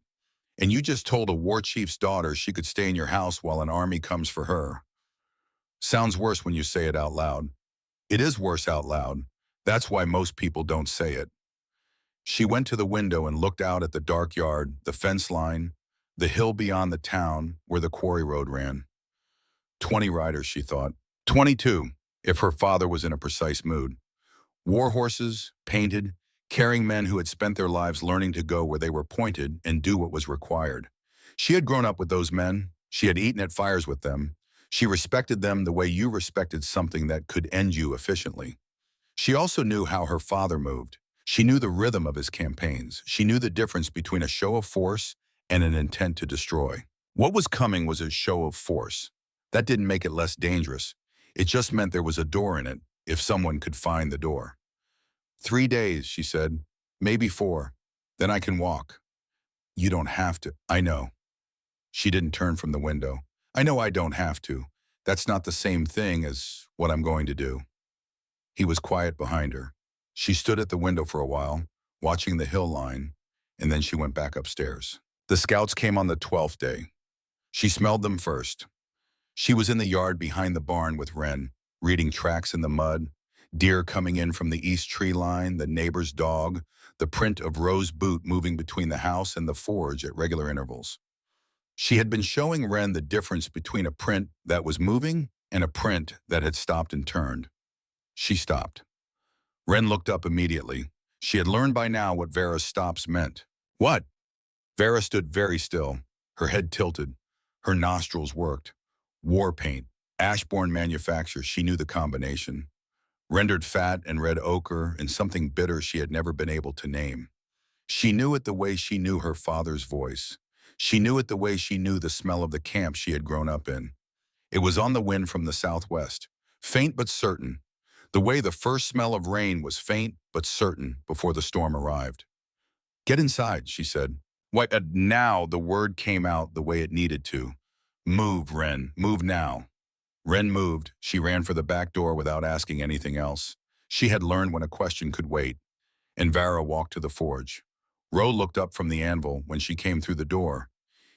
And you just told a war chief's daughter she could stay in your house while an army comes for her. Sounds worse when you say it out loud. It is worse out loud. That's why most people don't say it. She went to the window and looked out at the dark yard, the fence line, the hill beyond the town where the quarry road ran. 20 riders, she thought. 22, if her father was in a precise mood. War horses, painted, carrying men who had spent their lives learning to go where they were pointed and do what was required. She had grown up with those men. She had eaten at fires with them. She respected them the way you respected something that could end you efficiently. She also knew how her father moved. She knew the rhythm of his campaigns. She knew the difference between a show of force and an intent to destroy. What was coming was a show of force. That didn't make it less dangerous. It just meant there was a door in it, if someone could find the door. 3 days, she said, maybe 4. Then I can walk. You don't have to. I know. She didn't turn from the window. I know I don't have to. That's not the same thing as what I'm going to do. He was quiet behind her. She stood at the window for a while, watching the hill line, and then she went back upstairs. The scouts came on the 12th day. She smelled them first. She was in the yard behind the barn with Wren, reading tracks in the mud, deer coming in from the east tree line, the neighbor's dog, the print of Rose's boot moving between the house and the forge at regular intervals. She had been showing Wren the difference between a print that was moving and a print that had stopped and turned. She stopped. Wren looked up immediately. She had learned by now what Vera's stops meant. What? Vera stood very still, her head tilted. Her nostrils worked. War paint, Ashbourne manufacture, she knew the combination. Rendered fat and red ochre and something bitter she had never been able to name. She knew it the way she knew her father's voice. She knew it the way she knew the smell of the camp she had grown up in. It was on the wind from the southwest, faint but certain, the way the first smell of rain was faint but certain before the storm arrived. Get inside, she said. Now the word came out the way it needed to. Move, Wren, move now. Wren moved. She ran for the back door without asking anything else. She had learned when a question could wait. And Vara walked to the forge. Ro looked up from the anvil when she came through the door.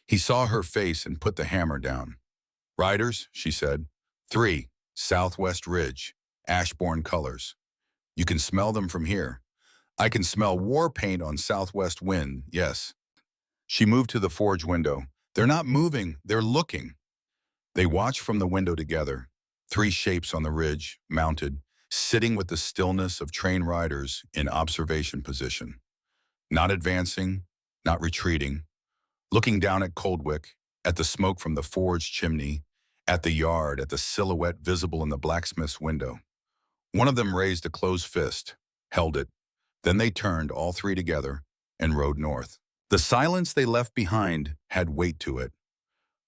He saw her face and put the hammer down. Riders, she said. 3, Southwest Ridge, Ashbourne colors. You can smell them from here. I can smell war paint on southwest wind, yes. She moved to the forge window. They're not moving, they're looking. They watched from the window together. 3 shapes on the ridge, mounted, sitting with the stillness of trained riders in observation position. Not advancing, not retreating. Looking down at Coldwick, at the smoke from the forge chimney, at the yard, at the silhouette visible in the blacksmith's window. One of them raised a closed fist, held it. Then they turned, all 3 together, and rode north. The silence they left behind had weight to it.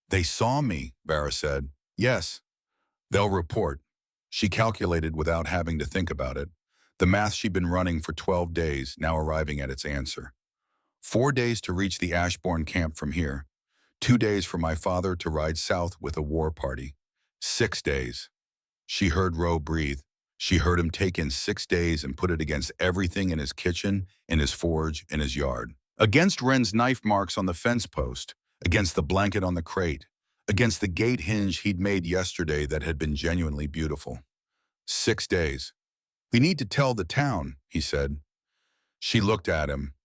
They saw me, Vara said. Yes. They'll report. She calculated without having to think about it. The math she'd been running for 12 days, now arriving at its answer. 4 days to reach the Ashbourne camp from here. 2 days for my father to ride south with a war party. 6 days. She heard Roe breathe. She heard him take in 6 days and put it against everything in his kitchen, in his forge, in his yard. Against Wren's knife marks on the fence post, against the blanket on the crate, against the gate hinge he'd made yesterday that had been genuinely beautiful. 6 days. We need to tell the town, he said. She looked at him.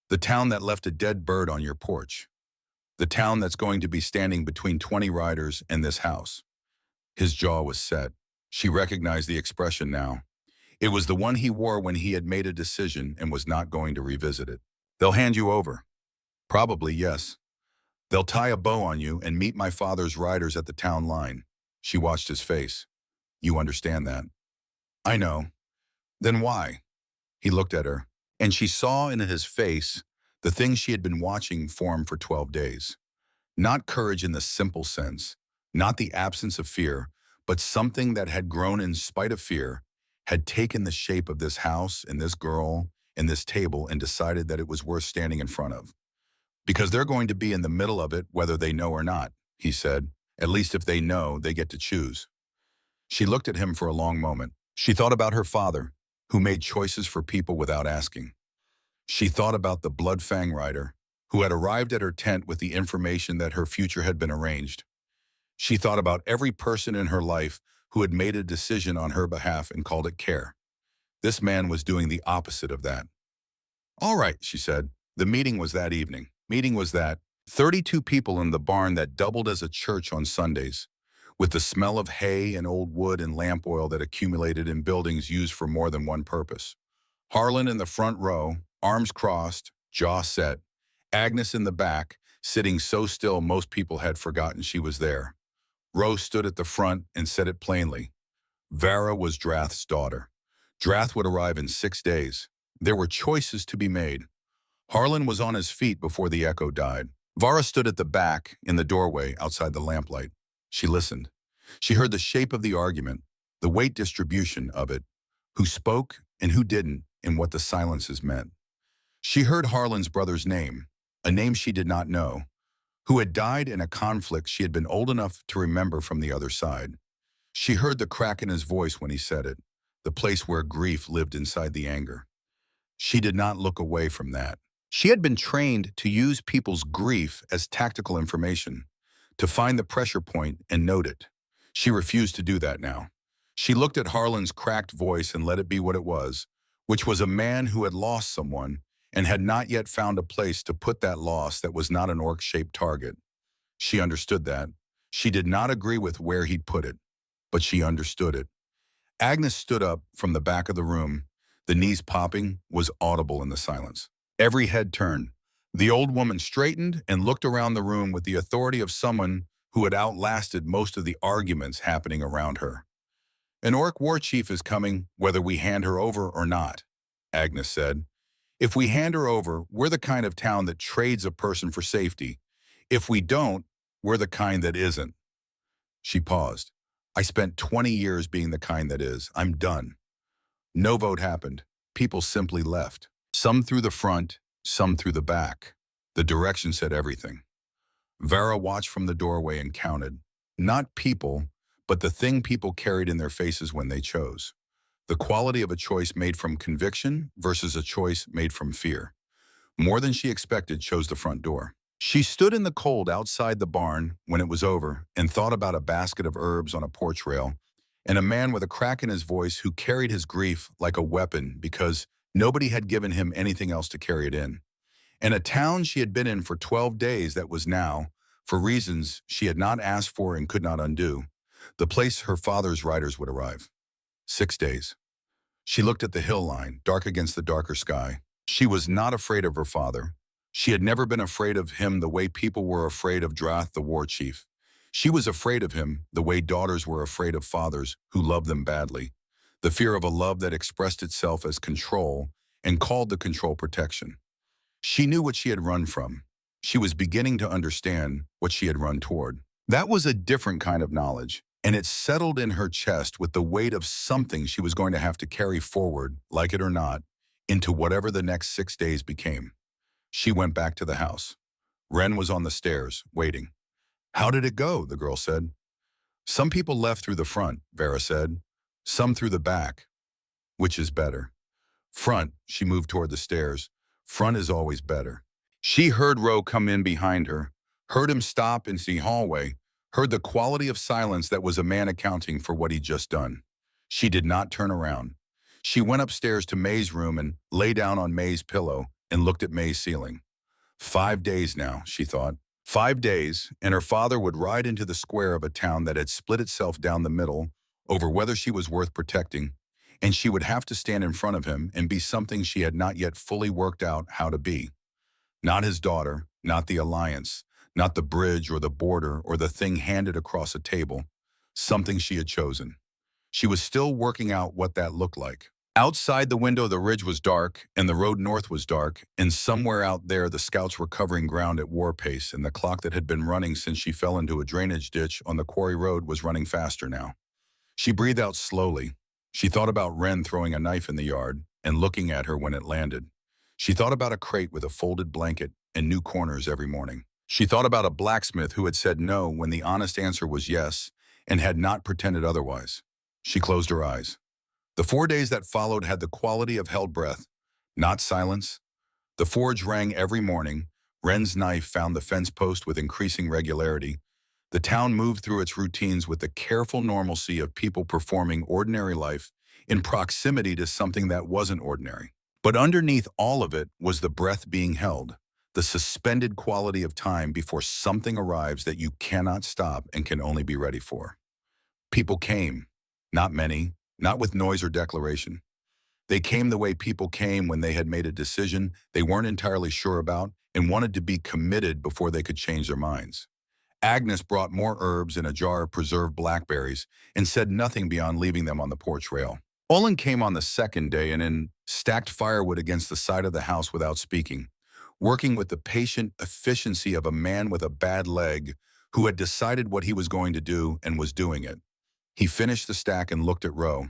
The town that left a dead bird on your porch. The town that's going to be standing between 20 riders and this house. His jaw was set. She recognized the expression now. It was the one he wore when he had made a decision and was not going to revisit it. They'll hand you over. Probably, yes. They'll tie a bow on you and meet my father's riders at the town line. She watched his face. You understand that? I know. Then why? He looked at her, and she saw in his face the thing she had been watching form for 12 days. Not courage in the simple sense, not the absence of fear, but something that had grown in spite of fear, had taken the shape of this house and this girl and this table and decided that it was worth standing in front of. Because they're going to be in the middle of it whether they know or not, he said. At least if they know, they get to choose. She looked at him for a long moment. She thought about her father, who made choices for people without asking. She thought about the Blood Fang rider, who had arrived at her tent with the information that her future had been arranged. She thought about every person in her life who had made a decision on her behalf and called it care. This man was doing the opposite of that. All right, she said. The meeting was that evening. 32 people in the barn that doubled as a church on Sundays, with the smell of hay and old wood and lamp oil that accumulated in buildings used for more than one purpose. Harlan in the front row, arms crossed, jaw set. Agnes in the back, sitting so still most people had forgotten she was there. Rose stood at the front and said it plainly. Vara was Drath's daughter. Drath would arrive in 6 days. There were choices to be made. Harlan was on his feet before the echo died. Vara stood at the back, in the doorway, outside the lamplight. She listened. She heard the shape of the argument, the weight distribution of it, who spoke and who didn't, and what the silences meant. She heard Harlan's brother's name, a name she did not know, who had died in a conflict she had been old enough to remember from the other side. She heard the crack in his voice when he said it, the place where grief lived inside the anger. She did not look away from that. She had been trained to use people's grief as tactical information, to find the pressure point and note it. She refused to do that now. She looked at Harlan's cracked voice and let it be what it was, which was a man who had lost someone and had not yet found a place to put that loss that was not an orc-shaped target. She understood that. She did not agree with where he'd put it, but she understood it. Agnes stood up from the back of the room. The knees popping was audible in the silence. Every head turned. The old woman straightened and looked around the room with the authority of someone who had outlasted most of the arguments happening around her. An orc war chief is coming, whether we hand her over or not, Agnes said. If we hand her over, we're the kind of town that trades a person for safety. If we don't, we're the kind that isn't. She paused. I spent 20 years being the kind that is. I'm done. No vote happened. People simply left. Some through the front, some through the back. The direction said everything. Vara watched from the doorway and counted. Not people, but the thing people carried in their faces when they chose. The quality of a choice made from conviction versus a choice made from fear. More than she expected chose the front door. She stood in the cold outside the barn when it was over and thought about a basket of herbs on a porch rail and a man with a crack in his voice who carried his grief like a weapon because nobody had given him anything else to carry it in. And a town she had been in for 12 days that was now, for reasons she had not asked for and could not undo, the place her father's riders would arrive. 6 days. She looked at the hill line, dark against the darker sky. She was not afraid of her father. She had never been afraid of him the way people were afraid of Drath, the war chief. She was afraid of him the way daughters were afraid of fathers who loved them badly. The fear of a love that expressed itself as control and called the control protection. She knew what she had run from. She was beginning to understand what she had run toward. That was a different kind of knowledge. and it settled in her chest with the weight of something she was going to have to carry forward, like it or not, into whatever the next 6 days became. She went back to the house. Ren was on the stairs, waiting. "How did it go?" the girl said. "Some people left through the front," Vera said. "Some through the back." "Which is better?" "Front," she moved toward the stairs. "Front is always better." She heard Ro come in behind her, heard him stop in the hallway, heard the quality of silence that was a man accounting for what he'd just done. She did not turn around. She went upstairs to May's room and lay down on May's pillow and looked at May's ceiling. 5 days now, she thought. 5 days, and her father would ride into the square of a town that had split itself down the middle over whether she was worth protecting, and she would have to stand in front of him and be something she had not yet fully worked out how to be. Not his daughter, not the alliance, not the bridge or the border or the thing handed across a table, something she had chosen. She was still working out what that looked like. Outside the window, the ridge was dark, and the road north was dark, and somewhere out there the scouts were covering ground at war pace, and the clock that had been running since she fell into a drainage ditch on the quarry road was running faster now. She breathed out slowly. She thought about Ren throwing a knife in the yard and looking at her when it landed. She thought about a crate with a folded blanket and new corners every morning. She thought about a blacksmith who had said no when the honest answer was yes and had not pretended otherwise. She closed her eyes. The 4 days that followed had the quality of held breath, not silence. The forge rang every morning. Ren's knife found the fence post with increasing regularity. The town moved through its routines with the careful normalcy of people performing ordinary life in proximity to something that wasn't ordinary. But underneath all of it was the breath being held, the suspended quality of time before something arrives that you cannot stop and can only be ready for. People came, not many, not with noise or declaration. They came the way people came when they had made a decision they weren't entirely sure about and wanted to be committed before they could change their minds. Agnes brought more herbs and a jar of preserved blackberries and said nothing beyond leaving them on the porch rail. Olin came on the second day and stacked firewood against the side of the house without speaking, working with the patient efficiency of a man with a bad leg who had decided what he was going to do and was doing it. He finished the stack and looked at Ro.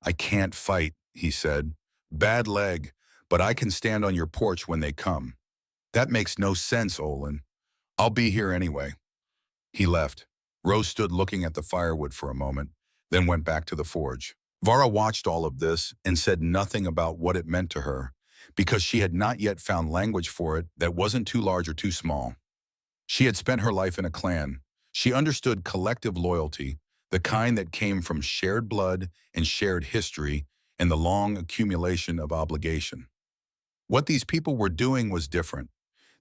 "I can't fight," he said. "Bad leg, but I can stand on your porch when they come." "That makes no sense, Olin. I'll be here anyway." He left. Ro stood looking at the firewood for a moment, then went back to the forge. Vara watched all of this and said nothing about what it meant to her, because she had not yet found language for it that wasn't too large or too small. She had spent her life in a clan. She understood collective loyalty, the kind that came from shared blood and shared history and the long accumulation of obligation. What these people were doing was different.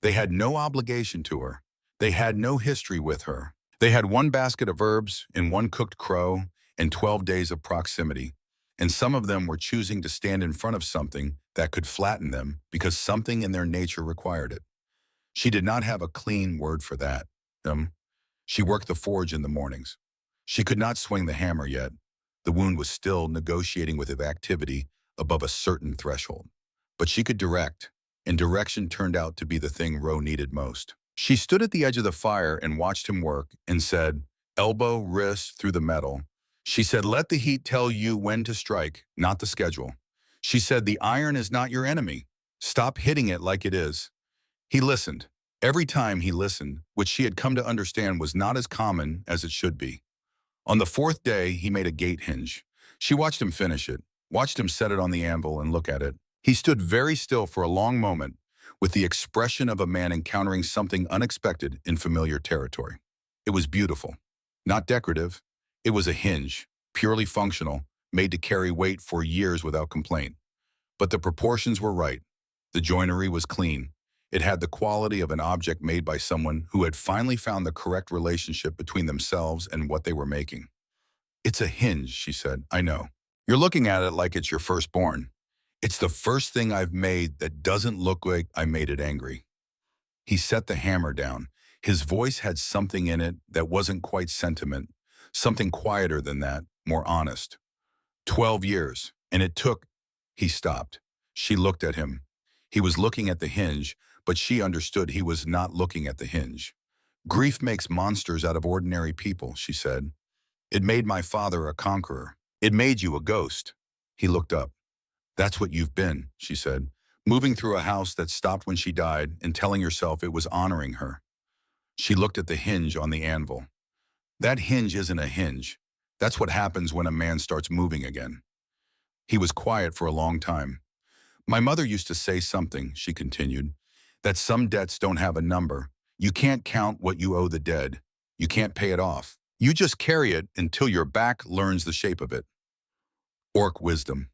They had no obligation to her. They had no history with her. They had one basket of herbs and one cooked crow and 12 days of proximity, and some of them were choosing to stand in front of something that could flatten them because something in their nature required it. She did not have a clean word for that. She worked the forge in the mornings. She could not swing the hammer yet. The wound was still negotiating with activity above a certain threshold. But she could direct, and direction turned out to be the thing Ro needed most. She stood at the edge of the fire and watched him work and said, elbow, wrist, through the metal. She said, "Let the heat tell you when to strike, not the schedule." She said, "The iron is not your enemy. Stop hitting it like it is." He listened. Every time he listened, which she had come to understand was not as common as it should be. On the fourth day, he made a gate hinge. She watched him finish it, watched him set it on the anvil and look at it. He stood very still for a long moment, with the expression of a man encountering something unexpected in familiar territory. It was beautiful, not decorative. It was a hinge, purely functional, made to carry weight for years without complaint. But the proportions were right. The joinery was clean. It had the quality of an object made by someone who had finally found the correct relationship between themselves and what they were making. "It's a hinge," she said. "I know. You're looking at it like it's your firstborn. It's the first thing I've made that doesn't look like I made it angry." He set the hammer down. His voice had something in it that wasn't quite sentiment, something quieter than that, more honest. 12 years, and it took. He stopped. She looked at him. He was looking at the hinge, but she understood he was not looking at the hinge. "Grief makes monsters out of ordinary people," she said. It made my father a conqueror. It made you a ghost." He looked up. "That's what you've been," she said, "moving through a house that stopped when she died and telling yourself it was honoring her." She looked at the hinge on the anvil. "That hinge isn't a hinge. That's what happens when a man starts moving again." He was quiet for a long time. "My mother used to say something," she continued, "that some debts don't have a number. You can't count what you owe the dead. You can't pay it off. You just carry it until your back learns the shape of it." Orc wisdom.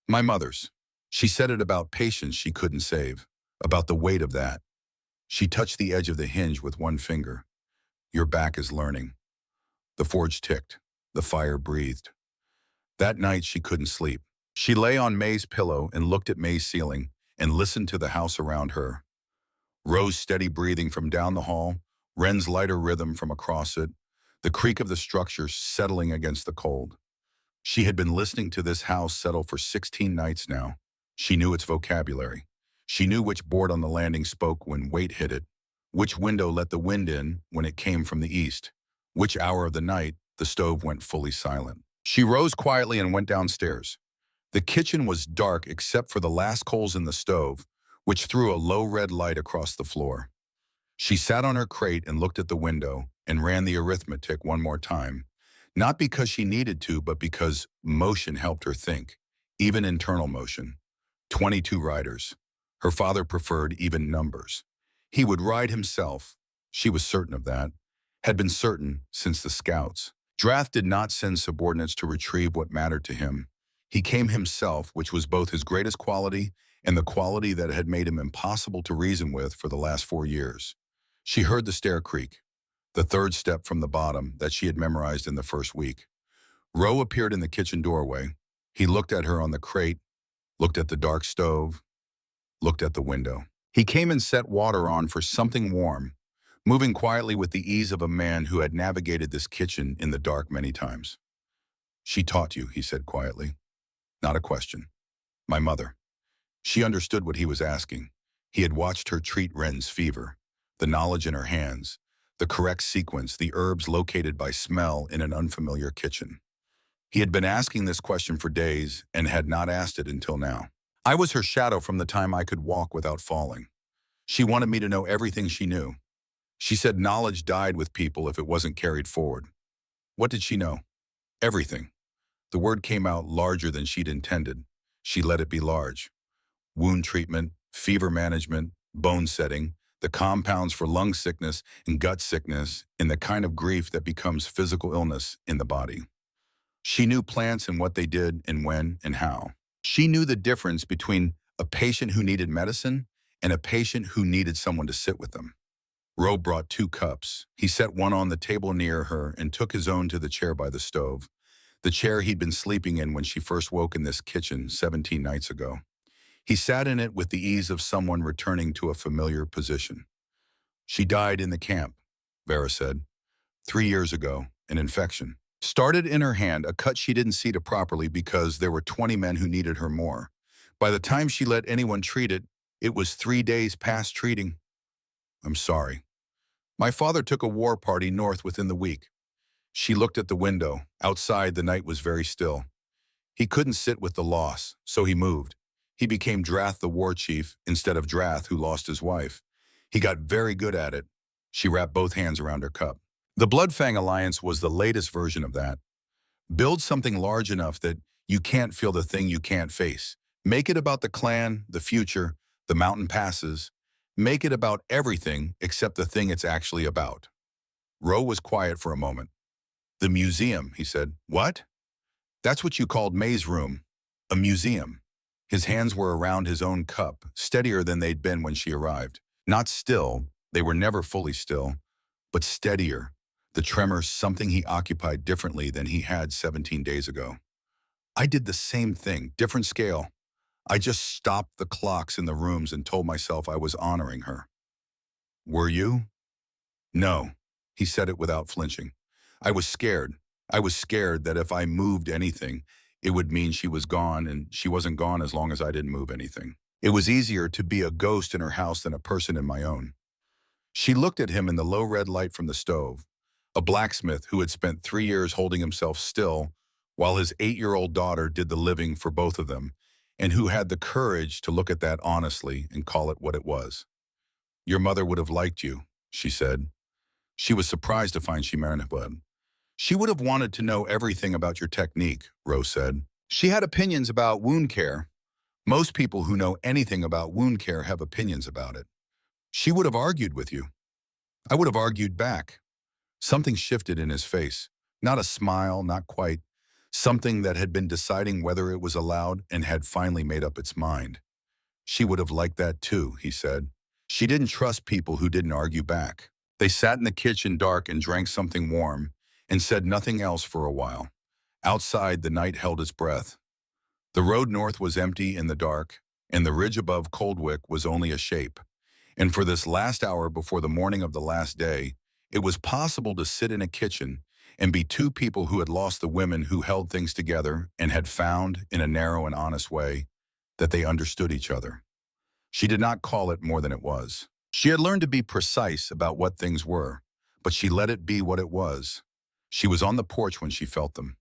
My mother's. She said it about patience she couldn't save, about the weight of that. She touched the edge of the hinge with one finger. "Your back is learning." The forge ticked. The fire breathed. That night she couldn't sleep. She lay on May's pillow and looked at May's ceiling and listened to the house around her. Rose's steady breathing from down the hall, Wren's lighter rhythm from across it, the creak of the structure settling against the cold. She had been listening to this house settle for 16 nights now. She knew its vocabulary. She knew which board on the landing spoke when weight hit it, which window let the wind in when it came from the east, which hour of the night the stove went fully silent. She rose quietly and went downstairs. The kitchen was dark except for the last coals in the stove, which threw a low red light across the floor. She sat on her crate and looked at the window and ran the arithmetic one more time, not because she needed to, but because motion helped her think, even internal motion. 22 riders. Her father preferred even numbers. He would ride himself. She was certain of that, had been certain since the Scouts. Drath did not send subordinates to retrieve what mattered to him. He came himself, which was both his greatest quality and the quality that had made him impossible to reason with for the last 4 years. She heard the stair creak, the third step from the bottom that she had memorized in the first week. Roe appeared in the kitchen doorway. He looked at her on the crate, looked at the dark stove, looked at the window. He came and set water on for something warm, moving quietly with the ease of a man who had navigated this kitchen in the dark many times. "She taught you," he said quietly. Not a question. "My mother." She understood what he was asking. He had watched her treat Wren's fever, the knowledge in her hands, the correct sequence, the herbs located by smell in an unfamiliar kitchen. He had been asking this question for days and had not asked it until now. "I was her shadow from the time I could walk without falling. She wanted me to know everything she knew. She said knowledge died with people if it wasn't carried forward." What did she know? Everything. The word came out larger than she'd intended. She let it be large. Wound treatment, fever management, bone setting, the compounds for lung sickness and gut sickness, and the kind of grief that becomes physical illness in the body. She knew plants and what they did and when and how. She knew the difference between a patient who needed medicine and a patient who needed someone to sit with them. Roe brought 2 cups. He set one on the table near her and took his own to the chair by the stove, the chair he'd been sleeping in when she first woke in this kitchen 17 nights ago. He sat in it with the ease of someone returning to a familiar position. "She died in the camp," Vera said. 3 years ago, an infection. Started in her hand, a cut she didn't see to properly because there were 20 men who needed her more. By the time she let anyone treat it, it was 3 days past treating. "I'm sorry. My father took a war party north within the week." She looked at the window. Outside, the night was very still. He couldn't sit with the loss, so he moved. He became Drath the war chief instead of Drath who lost his wife. He got very good at it. She wrapped both hands around her cup. The Bloodfang Alliance was the latest version of that. Build something large enough that you can't feel the thing you can't face. Make it about the clan, the future, the mountain passes. Make it about everything except the thing it's actually about. Roe was quiet for a moment. "The museum," he said. "What?" "That's what you called May's room. A museum." His hands were around his own cup, steadier than they'd been when she arrived. Not still, they were never fully still, but steadier. The tremor, something he occupied differently than he had 17 days ago. "I did the same thing, different scale. I just stopped the clocks in the rooms and told myself I was honoring her." "Were you?" "No," he said it without flinching. "I was scared. I was scared that if I moved anything, it would mean she was gone, and she wasn't gone as long as I didn't move anything. It was easier to be a ghost in her house than a person in my own." She looked at him in the low red light from the stove. a blacksmith who had spent 3 years holding himself still while his 8-year-old daughter did the living for both of them, and who had the courage to look at that honestly and call it what it was. "Your mother would have liked you," she said. She was surprised to find she married him. "She would have wanted to know everything about your technique," Rose said. "She had opinions about wound care. Most people who know anything about wound care have opinions about it. She would have argued with you. I would have argued back." Something shifted in his face. Not a smile, not quite. Something that had been deciding whether it was allowed and had finally made up its mind. "She would have liked that too," he said. She didn't trust people who didn't argue back. They sat in the kitchen dark and drank something warm and said nothing else for a while. Outside, the night held its breath. The road north was empty in the dark, and the ridge above Coldwick was only a shape. And for this last hour before the morning of the last day, it was possible to sit in a kitchen and be two people who had lost the women who held things together and had found, in a narrow and honest way, that they understood each other. She did not call it more than it was. She had learned to be precise about what things were, but she let it be what it was. She was on the porch when she felt them.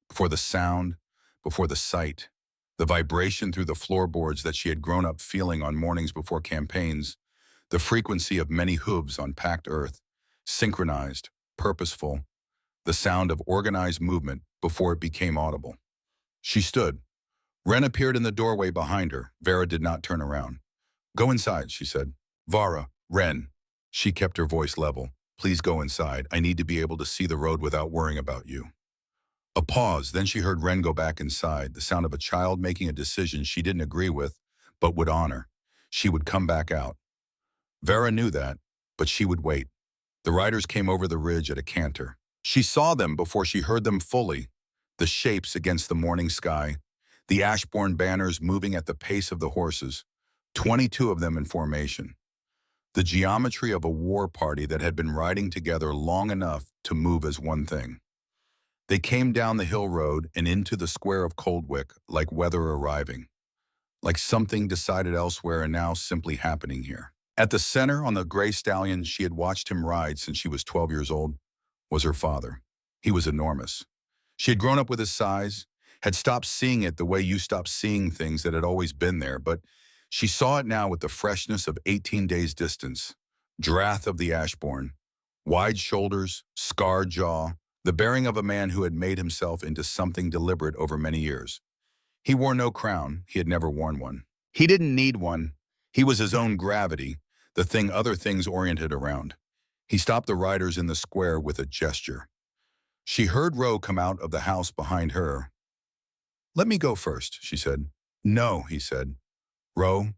Before the sound, before the sight, the vibration through the floorboards that she had grown up feeling on mornings before campaigns, the frequency of many hooves on packed earth, synchronized, purposeful, the sound of organized movement before it became audible. She stood. Wren appeared in the doorway behind her. Vera did not turn around. "Go inside," she said. "Vara, Wren." She kept her voice level. "Please go inside. I need to be able to see the road without worrying about you." A pause, then she heard Wren go back inside, the sound of a child making a decision she didn't agree with, but would honor. She would come back out. Vera knew that, but she would wait. The riders came over the ridge at a canter. She saw them before she heard them fully, the shapes against the morning sky, the Ashbourne banners moving at the pace of the horses, 22 of them in formation. The geometry of a war party that had been riding together long enough to move as one thing. They came down the hill road and into the square of Coldwick like weather arriving, like something decided elsewhere and now simply happening here. At the center on the gray stallion she had watched him ride since she was 12 years old was her father. He was enormous. She had grown up with his size, had stopped seeing it the way you stop seeing things that had always been there, but she saw it now with the freshness of 18 days' distance. Drath of the Ashbourne, wide shoulders, scarred jaw, the bearing of a man who had made himself into something deliberate over many years. He wore no crown. He had never worn one. He didn't need one. He was his own gravity, the thing other things oriented around. He stopped the riders in the square with a gesture. She heard Roe come out of the house behind her. "Let me go first," she said. "No," he said. "Roe,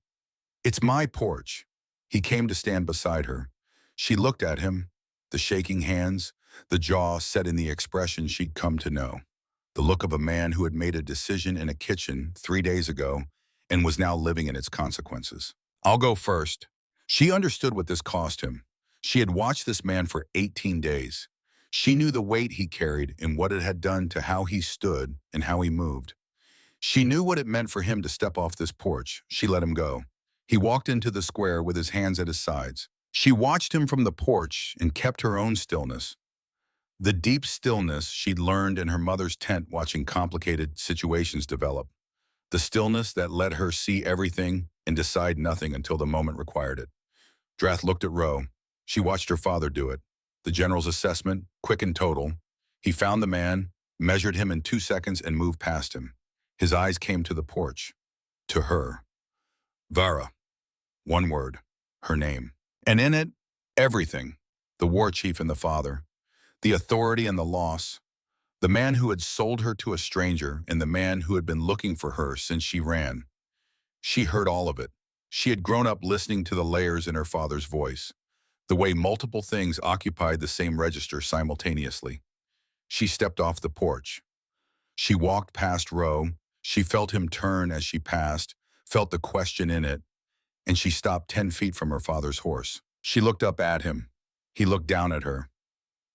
it's my porch." He came to stand beside her. She looked at him, the shaking hands, the jaw set in the expression she'd come to know. The look of a man who had made a decision in a kitchen 3 days ago and was now living in its consequences. "I'll go first." She understood what this cost him. She had watched this man for 18 days. She knew the weight he carried and what it had done to how he stood and how he moved. She knew what it meant for him to step off this porch. She let him go. He walked into the square with his hands at his sides. She watched him from the porch and kept her own stillness. The deep stillness she'd learned in her mother's tent watching complicated situations develop. The stillness that let her see everything and decide nothing until the moment required it. Drath looked at Roe. She watched her father do it. The general's assessment, quick and total. He found the man, measured him in 2 seconds, and moved past him. His eyes came to the porch. To her. Vara. One word. Her name. And in it, everything. The war chief and the father. The authority and the loss. The man who had sold her to a stranger and the man who had been looking for her since she ran. She heard all of it. She had grown up listening to the layers in her father's voice, the way multiple things occupied the same register simultaneously. She stepped off the porch. She walked past Roe. She felt him turn as she passed, felt the question in it, and she stopped 10 feet from her father's horse. She looked up at him. He looked down at her.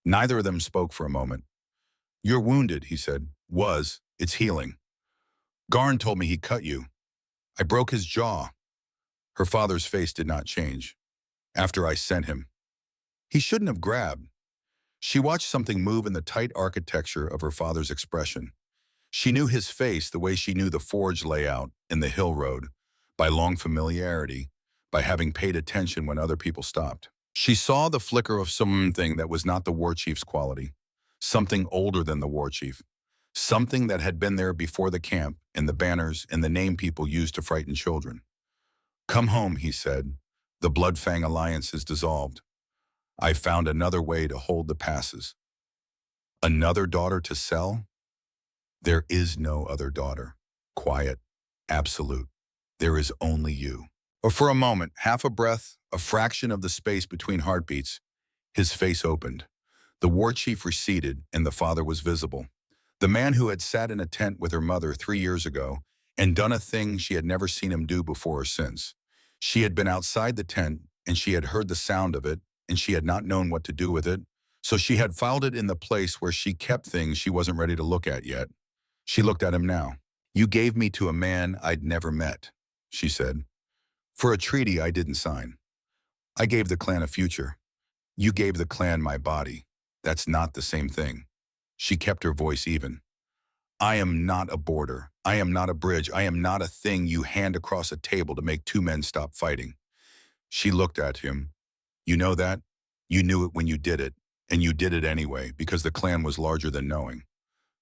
Neither of them spoke for a moment. "You're wounded," he said. It's healing. "Garn told me he cut you. I broke his jaw." Her father's face did not change. "After I sent him. He shouldn't have grabbed." She watched something move in the tight architecture of her father's expression. She knew his face the way she knew the forge layout in the hill road, by long familiarity, by having paid attention when other people stopped. She saw the flicker of something that was not the war chief's quality, something older than the war chief, something that had been there before the camp and the banners and the name people used to frighten children. "Come home," he said. "The Blood Fang Alliance is dissolved. I found another way to hold the passes." Another daughter to sell? There is no other daughter. Quiet, absolute. There is only you. Or for a moment, half a breath, a fraction of the space between heartbeats, his face opened. The war chief receded, and the father was visible. The man who had sat in a tent with her mother 3 years ago and done a thing she had never seen him do before or since. She had been outside the tent, and she had heard the sound of it, and she had not known what to do with it, so she had filed it in the place where she kept things she wasn't ready to look at yet. She looked at him now. "You gave me to a man I'd never met," she said, "for a treaty I didn't sign. I gave the clan a future. You gave the clan my body. That's not the same thing." She kept her voice even. "I am not a border. I am not a bridge. I am not a thing you hand across a table to make two men stop fighting." She looked at him. "You know that? You knew it when you did it, and you did it anyway, because the clan was larger than knowing."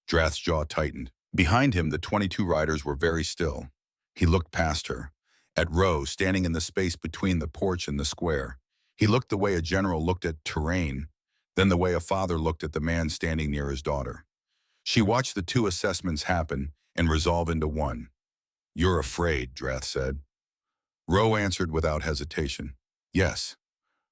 Drath's jaw tightened. Behind him, the 22 riders were very still. He looked past her, at Ro standing in the space between the porch and the square. He looked the way a general looked at terrain, then the way a father looked at the man standing near his daughter. She watched the two assessments happen and resolve into one. "You're afraid," Drath said. Ro answered without hesitation. "Yes."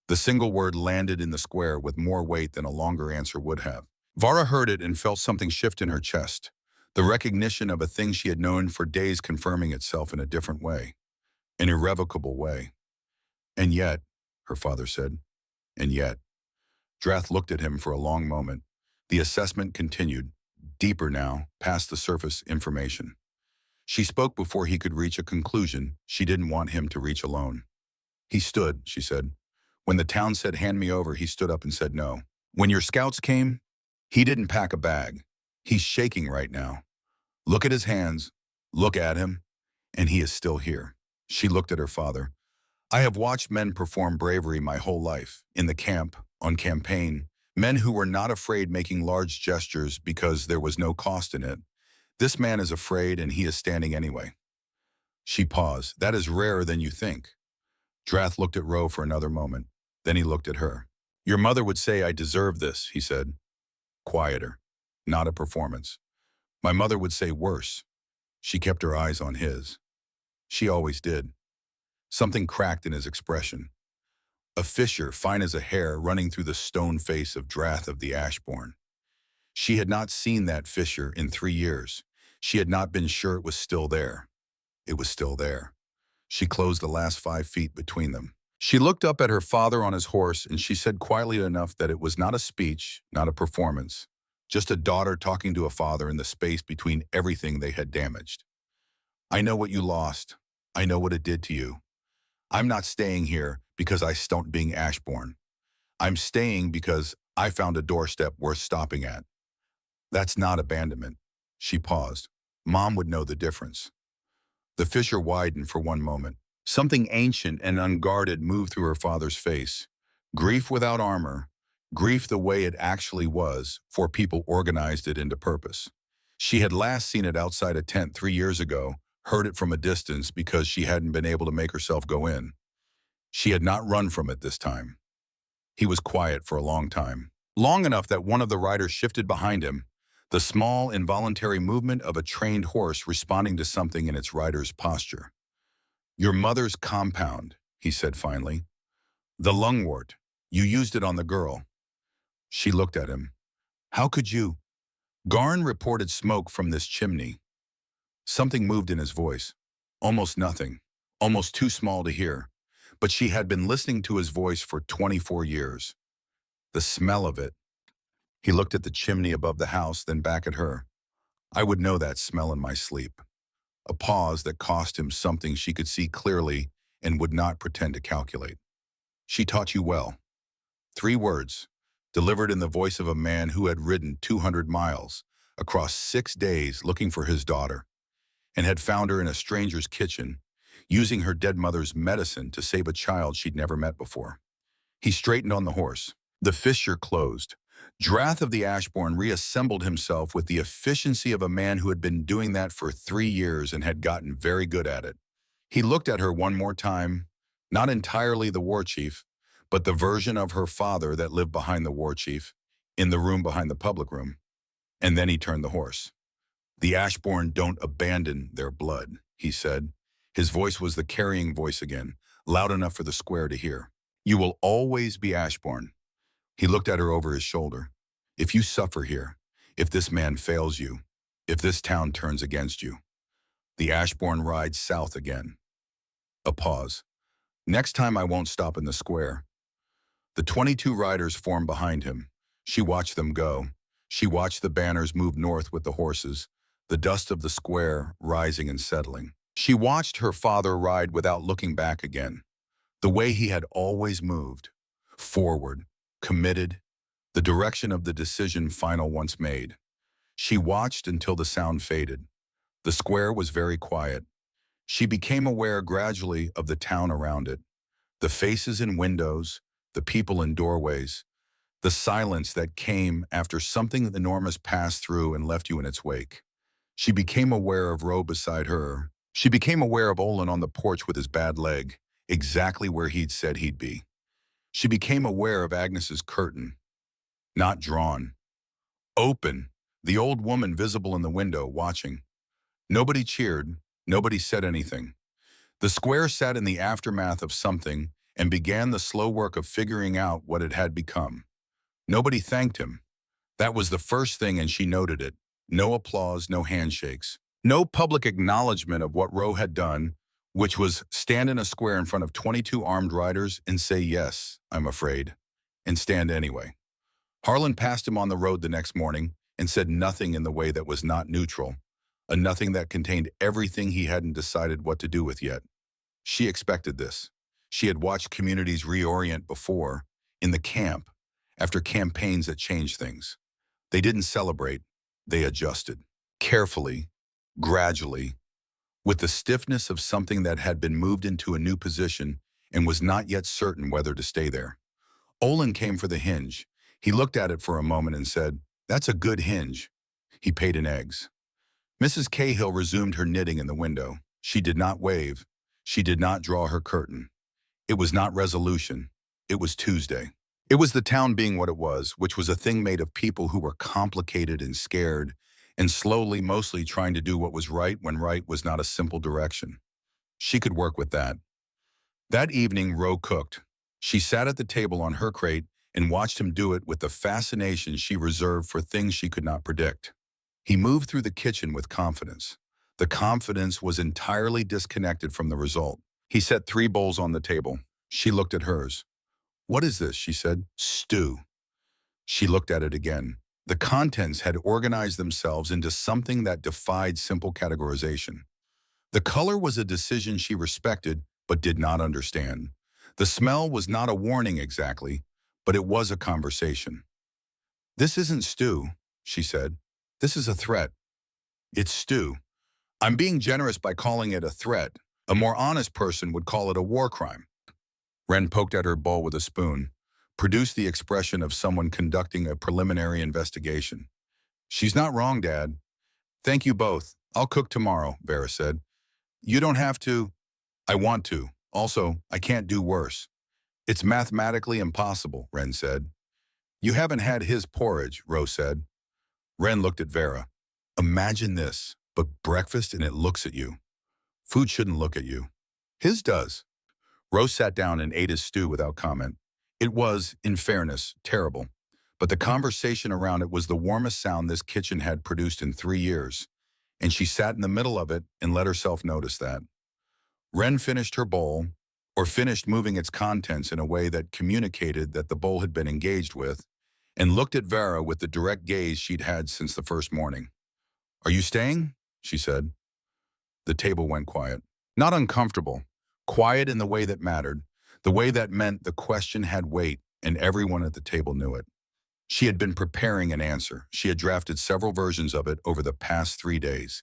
The single word landed in the square with more weight than a longer answer would have. Vara heard it and felt something shift in her chest, the recognition of a thing she had known for days confirming itself in a different way, an irrevocable way. "And yet," her father said, "and yet." Drath looked at him for a long moment. The assessment continued, deeper now, past the surface information. She spoke before he could reach a conclusion she didn't want him to reach alone. "He stood," she said. "When the town said, 'Hand me over,' he stood up and said no. When your scouts came, he didn't pack a bag. He's shaking right now. Look at his hands. Look at him. And he is still here." She looked at her father. "I have watched men perform bravery my whole life, in the camp, on campaign, men who were not afraid making large gestures because there was no cost in it. This man is afraid, and he is standing anyway." She paused. "That is rarer than you think." Drath looked at Ro for another moment. Then he looked at her. "Your mother would say I deserve this," he said. Quieter. "Not a performance. My mother would say worse." She kept her eyes on his. She always did. Something cracked in his expression. A fissure, fine as a hair, running through the stone face of Drath of the Ashbourne. She had not seen that fissure in 3 years. She had not been sure it was still there. It was still there. She closed the last 5 feet between them. She looked up at her father on his horse, and she said quietly enough that it was not a speech, not a performance, just a daughter talking to a father in the space between everything they had damaged. "I know what you lost. I know what it did to you. I'm not staying here because I stoned being Ashbourne. I'm staying because I found a doorstep worth stopping at. That's not abandonment." She paused. Mom would know the difference. The fissure widened for one moment. Something ancient and unguarded moved through her father's face. Grief without armor. Grief the way it actually was, for people organized it into purpose. She had last seen it outside a tent 3 years ago, heard it from a distance because she hadn't been able to make herself go in. She had not run from it this time. He was quiet for a long time. Long enough that one of the riders shifted behind him, the small, involuntary movement of a trained horse responding to something in its rider's posture. "Your mother's compound," he said finally. "The lungwort. You used it on the girl." She looked at him. "How could you?" "Garn reported smoke from this chimney." Something moved in his voice. Almost nothing. Almost too small to hear. But she had been listening to his voice for 24 years. The smell of it. He looked at the chimney above the house, then back at her. "I would know that smell in my sleep." A pause that cost him something she could see clearly and would not pretend to calculate. "She taught you well." 3 words. delivered in the voice of a man who had ridden 200 miles across 6 days looking for his daughter and had found her in a stranger's kitchen, using her dead mother's medicine to save a child she'd never met before. He straightened on the horse. The fissure closed. Drath of the Ashbourne reassembled himself with the efficiency of a man who had been doing that for 3 years and had gotten very good at it. He looked at her one more time, not entirely the war chief, but the version of her father that lived behind the war chief, in the room behind the public room. And then he turned the horse. "The Ashbourne don't abandon their blood," he said. His voice was the carrying voice again, loud enough for the square to hear. "You will always be Ashbourne." He looked at her over his shoulder. "If you suffer here, if this man fails you, if this town turns against you, the Ashbourne rides south again." A pause. "Next time I won't stop in the square." The 22 riders formed behind him. She watched them go. She watched the banners move north with the horses, the dust of the square rising and settling. She watched her father ride without looking back again, the way he had always moved, forward, committed, the direction of the decision final once made. She watched until the sound faded. The square was very quiet. She became aware gradually of the town around it, the faces in windows, the people in doorways, the silence that came after something enormous passed through and left you in its wake. She became aware of Roe beside her. She became aware of Olin on the porch with his bad leg, exactly where he'd said he'd be. She became aware of Agnes's curtain, not drawn, open, the old woman visible in the window, watching. Nobody cheered, nobody said anything. The square sat in the aftermath of something and began the slow work of figuring out what it had become. Nobody thanked him. That was the first thing, and she noted it. No applause, no handshakes. No public acknowledgement of what Roe had done, which was stand in a square in front of 22 armed riders and say, "Yes, I'm afraid," and stand anyway. Harlan passed him on the road the next morning and said nothing in the way that was not neutral, a nothing that contained everything he hadn't decided what to do with yet. She expected this. She had watched communities reorient before, in the camp, after campaigns that changed things. They didn't celebrate, they adjusted. Carefully, gradually, with the stiffness of something that had been moved into a new position and was not yet certain whether to stay there. Olin came for the hinge. He looked at it for a moment and said, "That's a good hinge." He paid in eggs. Mrs. Cahill resumed her knitting in the window. She did not wave. She did not draw her curtain. It was not resolution. It was Tuesday. It was the town being what it was, which was a thing made of people who were complicated and scared, and slowly mostly trying to do what was right when right was not a simple direction. She could work with that. That evening, Roe cooked. She sat at the table on her crate and watched him do it with the fascination she reserved for things she could not predict. He moved through the kitchen with confidence. The confidence was entirely disconnected from the result. He set 3 bowls on the table. She looked at hers. "What is this?" she said. "Stew." She looked at it again. The contents had organized themselves into something that defied simple categorization. The color was a decision she respected but did not understand. The smell was not a warning exactly, but it was a conversation. "This isn't stew," she said. "This is a threat." "It's stew. I'm being generous by calling it a threat. A more honest person would call it a war crime." Wren poked at her bowl with a spoon, produced the expression of someone conducting a preliminary investigation. "She's not wrong, Dad." "Thank you both. I'll cook tomorrow," Vera said. "You don't have to." "I want to. Also, I can't do worse." "It's mathematically impossible," Wren said. "You haven't had his porridge," Rose said. Wren looked at Vera. "Imagine this, but breakfast and it looks at you. Food shouldn't look at you. His does." Rose sat down and ate his stew without comment. It was, in fairness, terrible, but the conversation around it was the warmest sound this kitchen had produced in 3 years, and she sat in the middle of it and let herself notice that. Wren finished her bowl, or finished moving its contents in a way that communicated that the bowl had been engaged with, and looked at Vera with the direct gaze she'd had since the first morning. "Are you staying?" she said. The table went quiet. Not uncomfortable. Quiet in the way that mattered, the way that meant the question had weight, and everyone at the table knew it. She had been preparing an answer. She had drafted several versions of it over the past 3 days,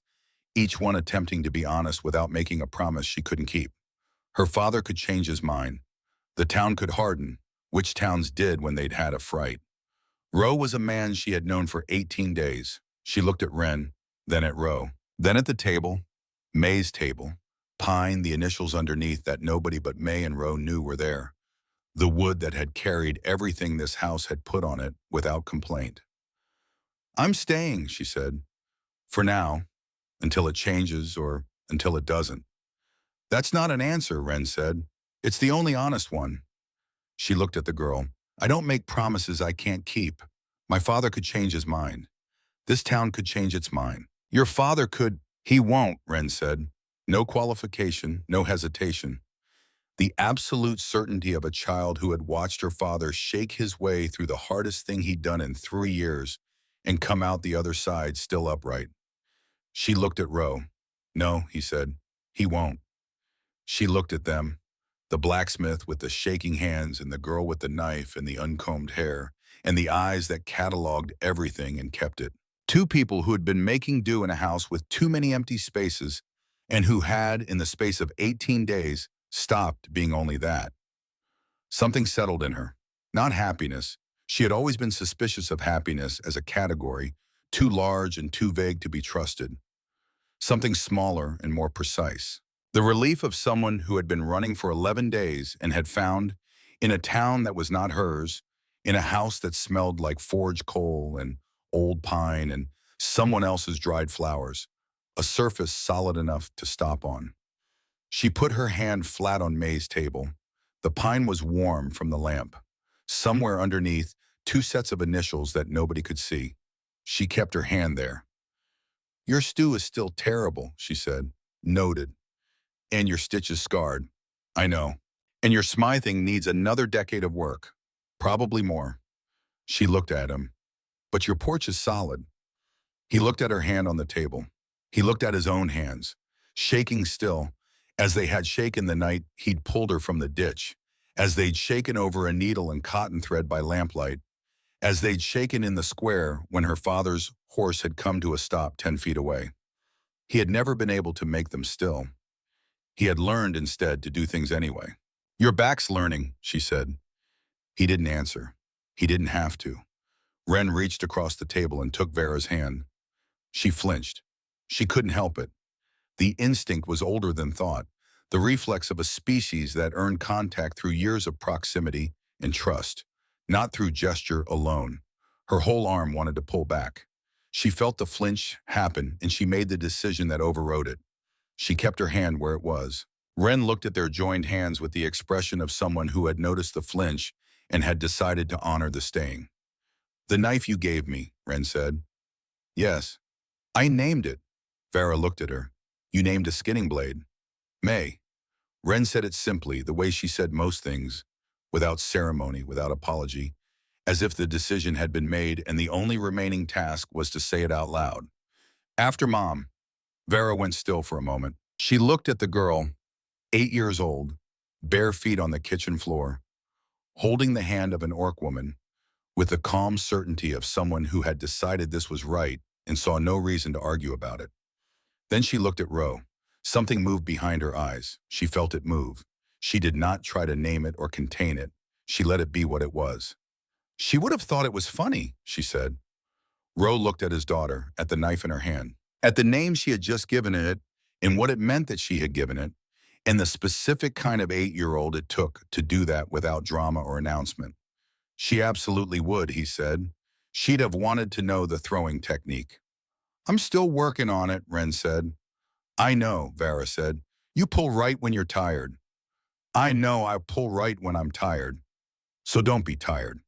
each one attempting to be honest without making a promise she couldn't keep. Her father could change his mind. The town could harden, which towns did when they'd had a fright. Roe was a man she had known for 18 days. She looked at Wren, then at Roe, then at the table, May's table, pine, the initials underneath that nobody but May and Roe knew were there. The wood that had carried everything this house had put on it without complaint. "I'm staying," she said, "for now, until it changes or until it doesn't." "That's not an answer," Wren said. "It's the only honest one." She looked at the girl. "I don't make promises I can't keep. My father could change his mind. This town could change its mind. Your father could—" "He won't," Wren said. No qualification, no hesitation. The absolute certainty of a child who had watched her father shake his way through the hardest thing he'd done in 3 years and come out the other side still upright. She looked at Roe. "No," he said, "he won't." She looked at them, the blacksmith with the shaking hands and the girl with the knife and the uncombed hair, and the eyes that cataloged everything and kept it. Two people who had been making do in a house with too many empty spaces and who had, in the space of 18 days, stopped being only that. Something settled in her. Not happiness. She had always been suspicious of happiness as a category, too large and too vague to be trusted. Something smaller and more precise. The relief of someone who had been running for 11 days and had found, in a town that was not hers, in a house that smelled like forged coal and old pine and someone else's dried flowers, a surface solid enough to stop on. She put her hand flat on May's table. The pine was warm from the lamp. Somewhere underneath, two sets of initials that nobody could see. She kept her hand there. "Your stew is still terrible," she said. "Noted. And your stitch is scarred." "I know. And your smithing needs another decade of work. Probably more." She looked at him. "But your porch is solid." He looked at her hand on the table. He looked at his own hands, shaking still, as they had shaken the night he'd pulled her from the ditch, as they'd shaken over a needle and cotton thread by lamplight, as they'd shaken in the square when her father's horse had come to a stop 10 feet away. He had never been able to make them still. He had learned instead to do things anyway. "Your back's learning," she said. He didn't answer. He didn't have to. Wren reached across the table and took Vera's hand. She flinched. She couldn't help it. The instinct was older than thought, the reflex of a species that earned contact through years of proximity and trust, not through gesture alone. Her whole arm wanted to pull back. She felt the flinch happen, and she made the decision that overrode it. She kept her hand where it was. Wren looked at their joined hands with the expression of someone who had noticed the flinch and had decided to honor the staying. "The knife you gave me," Wren said. "Yes. I named it." Vera looked at her. "You named a skinning blade." "May." Wren said it simply, the way she said most things, without ceremony, without apology, as if the decision had been made and the only remaining task was to say it out loud. "After Mom." Vera went still for a moment. She looked at the girl, 8 years old, bare feet on the kitchen floor, holding the hand of an orc woman, with the calm certainty of someone who had decided this was right and saw no reason to argue about it. Then she looked at Roe. Something moved behind her eyes. She felt it move. She did not try to name it or contain it. She let it be what it was. "She would have thought it was funny," she said. Roe looked at his daughter, at the knife in her hand, at the name she had just given it and what it meant that she had given it, and the specific kind of 8-year-old it took to do that without drama or announcement. "She absolutely would," he said. "She'd have wanted to know the throwing technique." "I'm still working on it," Wren said. "I know," Vera said. "You pull right when you're tired." "I know I pull right when I'm tired. So don't be tired."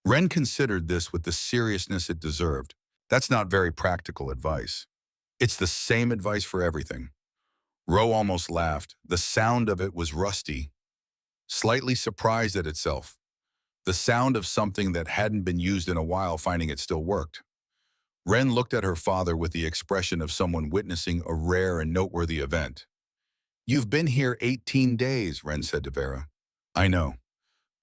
Wren considered this with the seriousness it deserved. That's not very practical advice. It's the same advice for everything. Roe almost laughed. The sound of it was rusty, slightly surprised at itself. The sound of something that hadn't been used in a while finding it still worked. Wren looked at her father with the expression of someone witnessing a rare and noteworthy event. "You've been here 18 days, Wren said to Vera. "I know.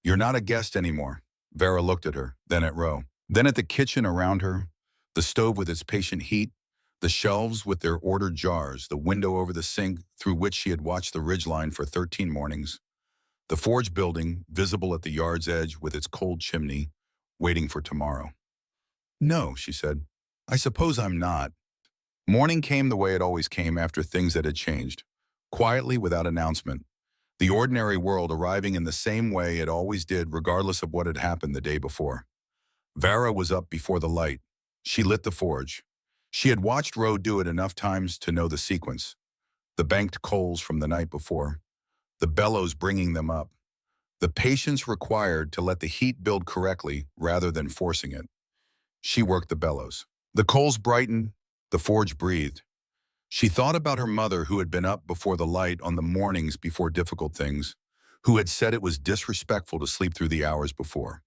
You're not a guest anymore." Vera looked at her, then at Roe. Then at the kitchen around her, the stove with its patient heat, the shelves with their ordered jars, the window over the sink through which she had watched the ridgeline for 13 mornings, the forge building, visible at the yard's edge with its cold chimney, waiting for tomorrow. No, she said. I suppose I'm not. Morning came the way it always came after things that had changed, quietly without announcement. The ordinary world arriving in the same way it always did regardless of what had happened the day before. Vera was up before the light. She lit the forge. She had watched Ro do it enough times to know the sequence. The banked coals from the night before, the bellows bringing them up, the patience required to let the heat build correctly rather than forcing it. She worked the bellows. The coals brightened, the forge breathed. She thought about her mother who had been up before the light on the mornings before difficult things, who had said it was disrespectful to sleep through the hours before.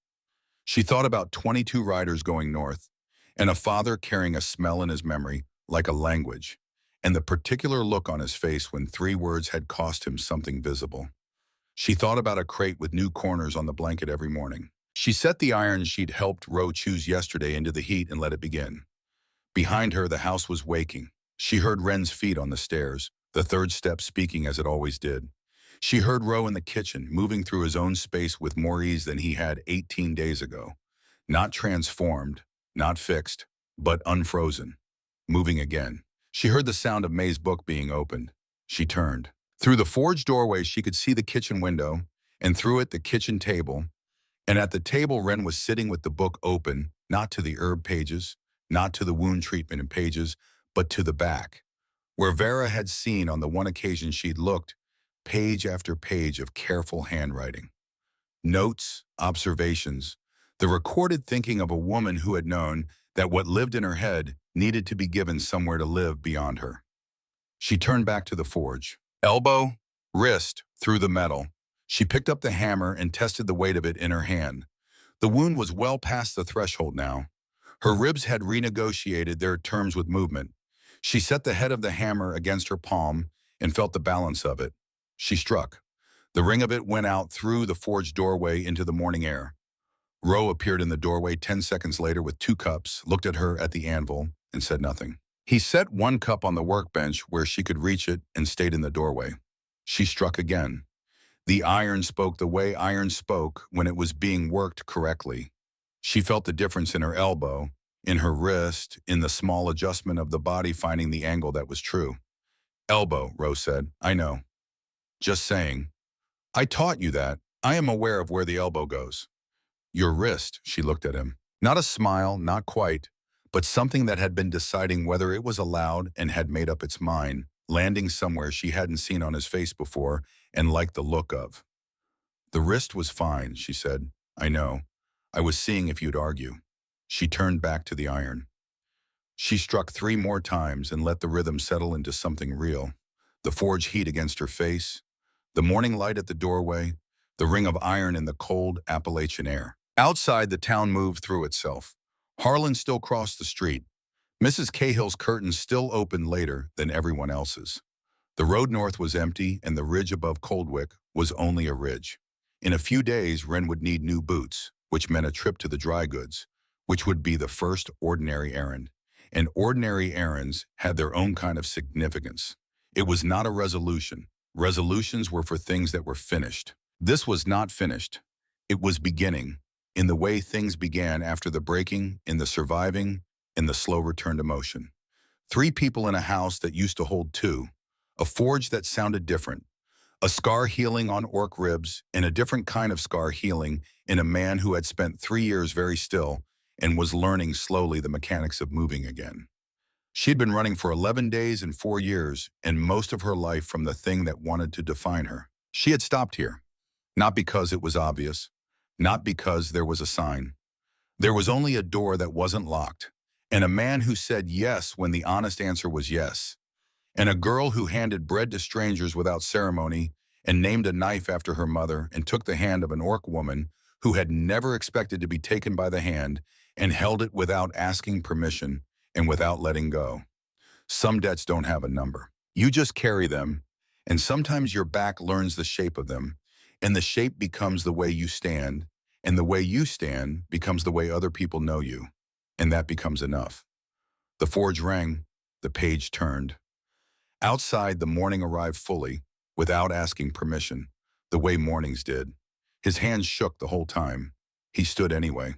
She thought about 22 riders going north, and a father carrying a smell in his memory like a language, and the particular look on his face when 3 words had cost him something visible. She thought about a crate with new corners on the blanket every morning. She set the iron she'd helped Ro choose yesterday into the heat and let it begin. Behind her, the house was waking. She heard Wren's feet on the stairs, the third step speaking as it always did. She heard Ro in the kitchen, moving through his own space with more ease than he had 18 days ago. Not transformed, not fixed, but unfrozen. Moving again. She heard the sound of May's book being opened. She turned. Through the forged doorway, she could see the kitchen window, and through it the kitchen table. And at the table, Wren was sitting with the book open, not to the herb pages, not to the wound treatment pages, but to the back, where Vera had seen on the one occasion she'd looked, page after page of careful handwriting. Notes, observations, the recorded thinking of a woman who had known that what lived in her head needed to be given somewhere to live beyond her. She turned back to the forge. Elbow, wrist, through the metal. She picked up the hammer and tested the weight of it in her hand. The wound was well past the threshold now. Her ribs had renegotiated their terms with movement. She set the head of the hammer against her palm and felt the balance of it. She struck. The ring of it went out through the forged doorway into the morning air. Ro appeared in the doorway 10 seconds later with 2 cups, looked at her at the anvil, and said nothing. He set 1 cup on the workbench where she could reach it and stayed in the doorway. She struck again. The iron spoke the way iron spoke when it was being worked correctly. She felt the difference in her elbow, in her wrist, in the small adjustment of the body finding the angle that was true. Elbow, Ro said. I know. Just saying. I taught you that. I am aware of where the elbow goes. Your wrist, she looked at him. Not a smile, not quite, but something that had been deciding whether it was allowed and had made up its mind, landing somewhere she hadn't seen on his face before and liked the look of. The wrist was fine, she said. I know. I was seeing if you'd argue. She turned back to the iron. She struck 3 more times and let the rhythm settle into something real. The forge heat against her face, the morning light at the doorway, the ring of iron in the cold Appalachian air. Outside, the town moved through itself. Harlan still crossed the street. Mrs. Cahill's curtains still opened later than everyone else's. The road north was empty, and the ridge above Coldwick was only a ridge. In a few days, Wren would need new boots, which meant a trip to the dry goods, which would be the first ordinary errand. And ordinary errands had their own kind of significance. It was not a resolution. Resolutions were for things that were finished. This was not finished. It was beginning, in the way things began after the breaking, in the surviving, in the slow return to motion. 3 people in a house that used to hold 2, a forge that sounded different, a scar healing on orc ribs, and a different kind of scar healing in a man who had spent 3 years very still and was learning slowly the mechanics of moving again. She had been running for 11 days and 4 years, and most of her life from the thing that wanted to define her. She had stopped here, not because it was obvious, not because there was a sign. There was only a door that wasn't locked, and a man who said yes when the honest answer was yes, and a girl who handed bread to strangers without ceremony and named a knife after her mother and took the hand of an orc woman who had never expected to be taken by the hand and held it without asking permission and without letting go. Some debts don't have a number. You just carry them, and sometimes your back learns the shape of them, and the shape becomes the way you stand, And the way you stand becomes the way other people know you. And that becomes enough. The forge rang, the page turned. Outside, the morning arrived fully, without asking permission, the way mornings did. His hands shook the whole time. He stood anyway.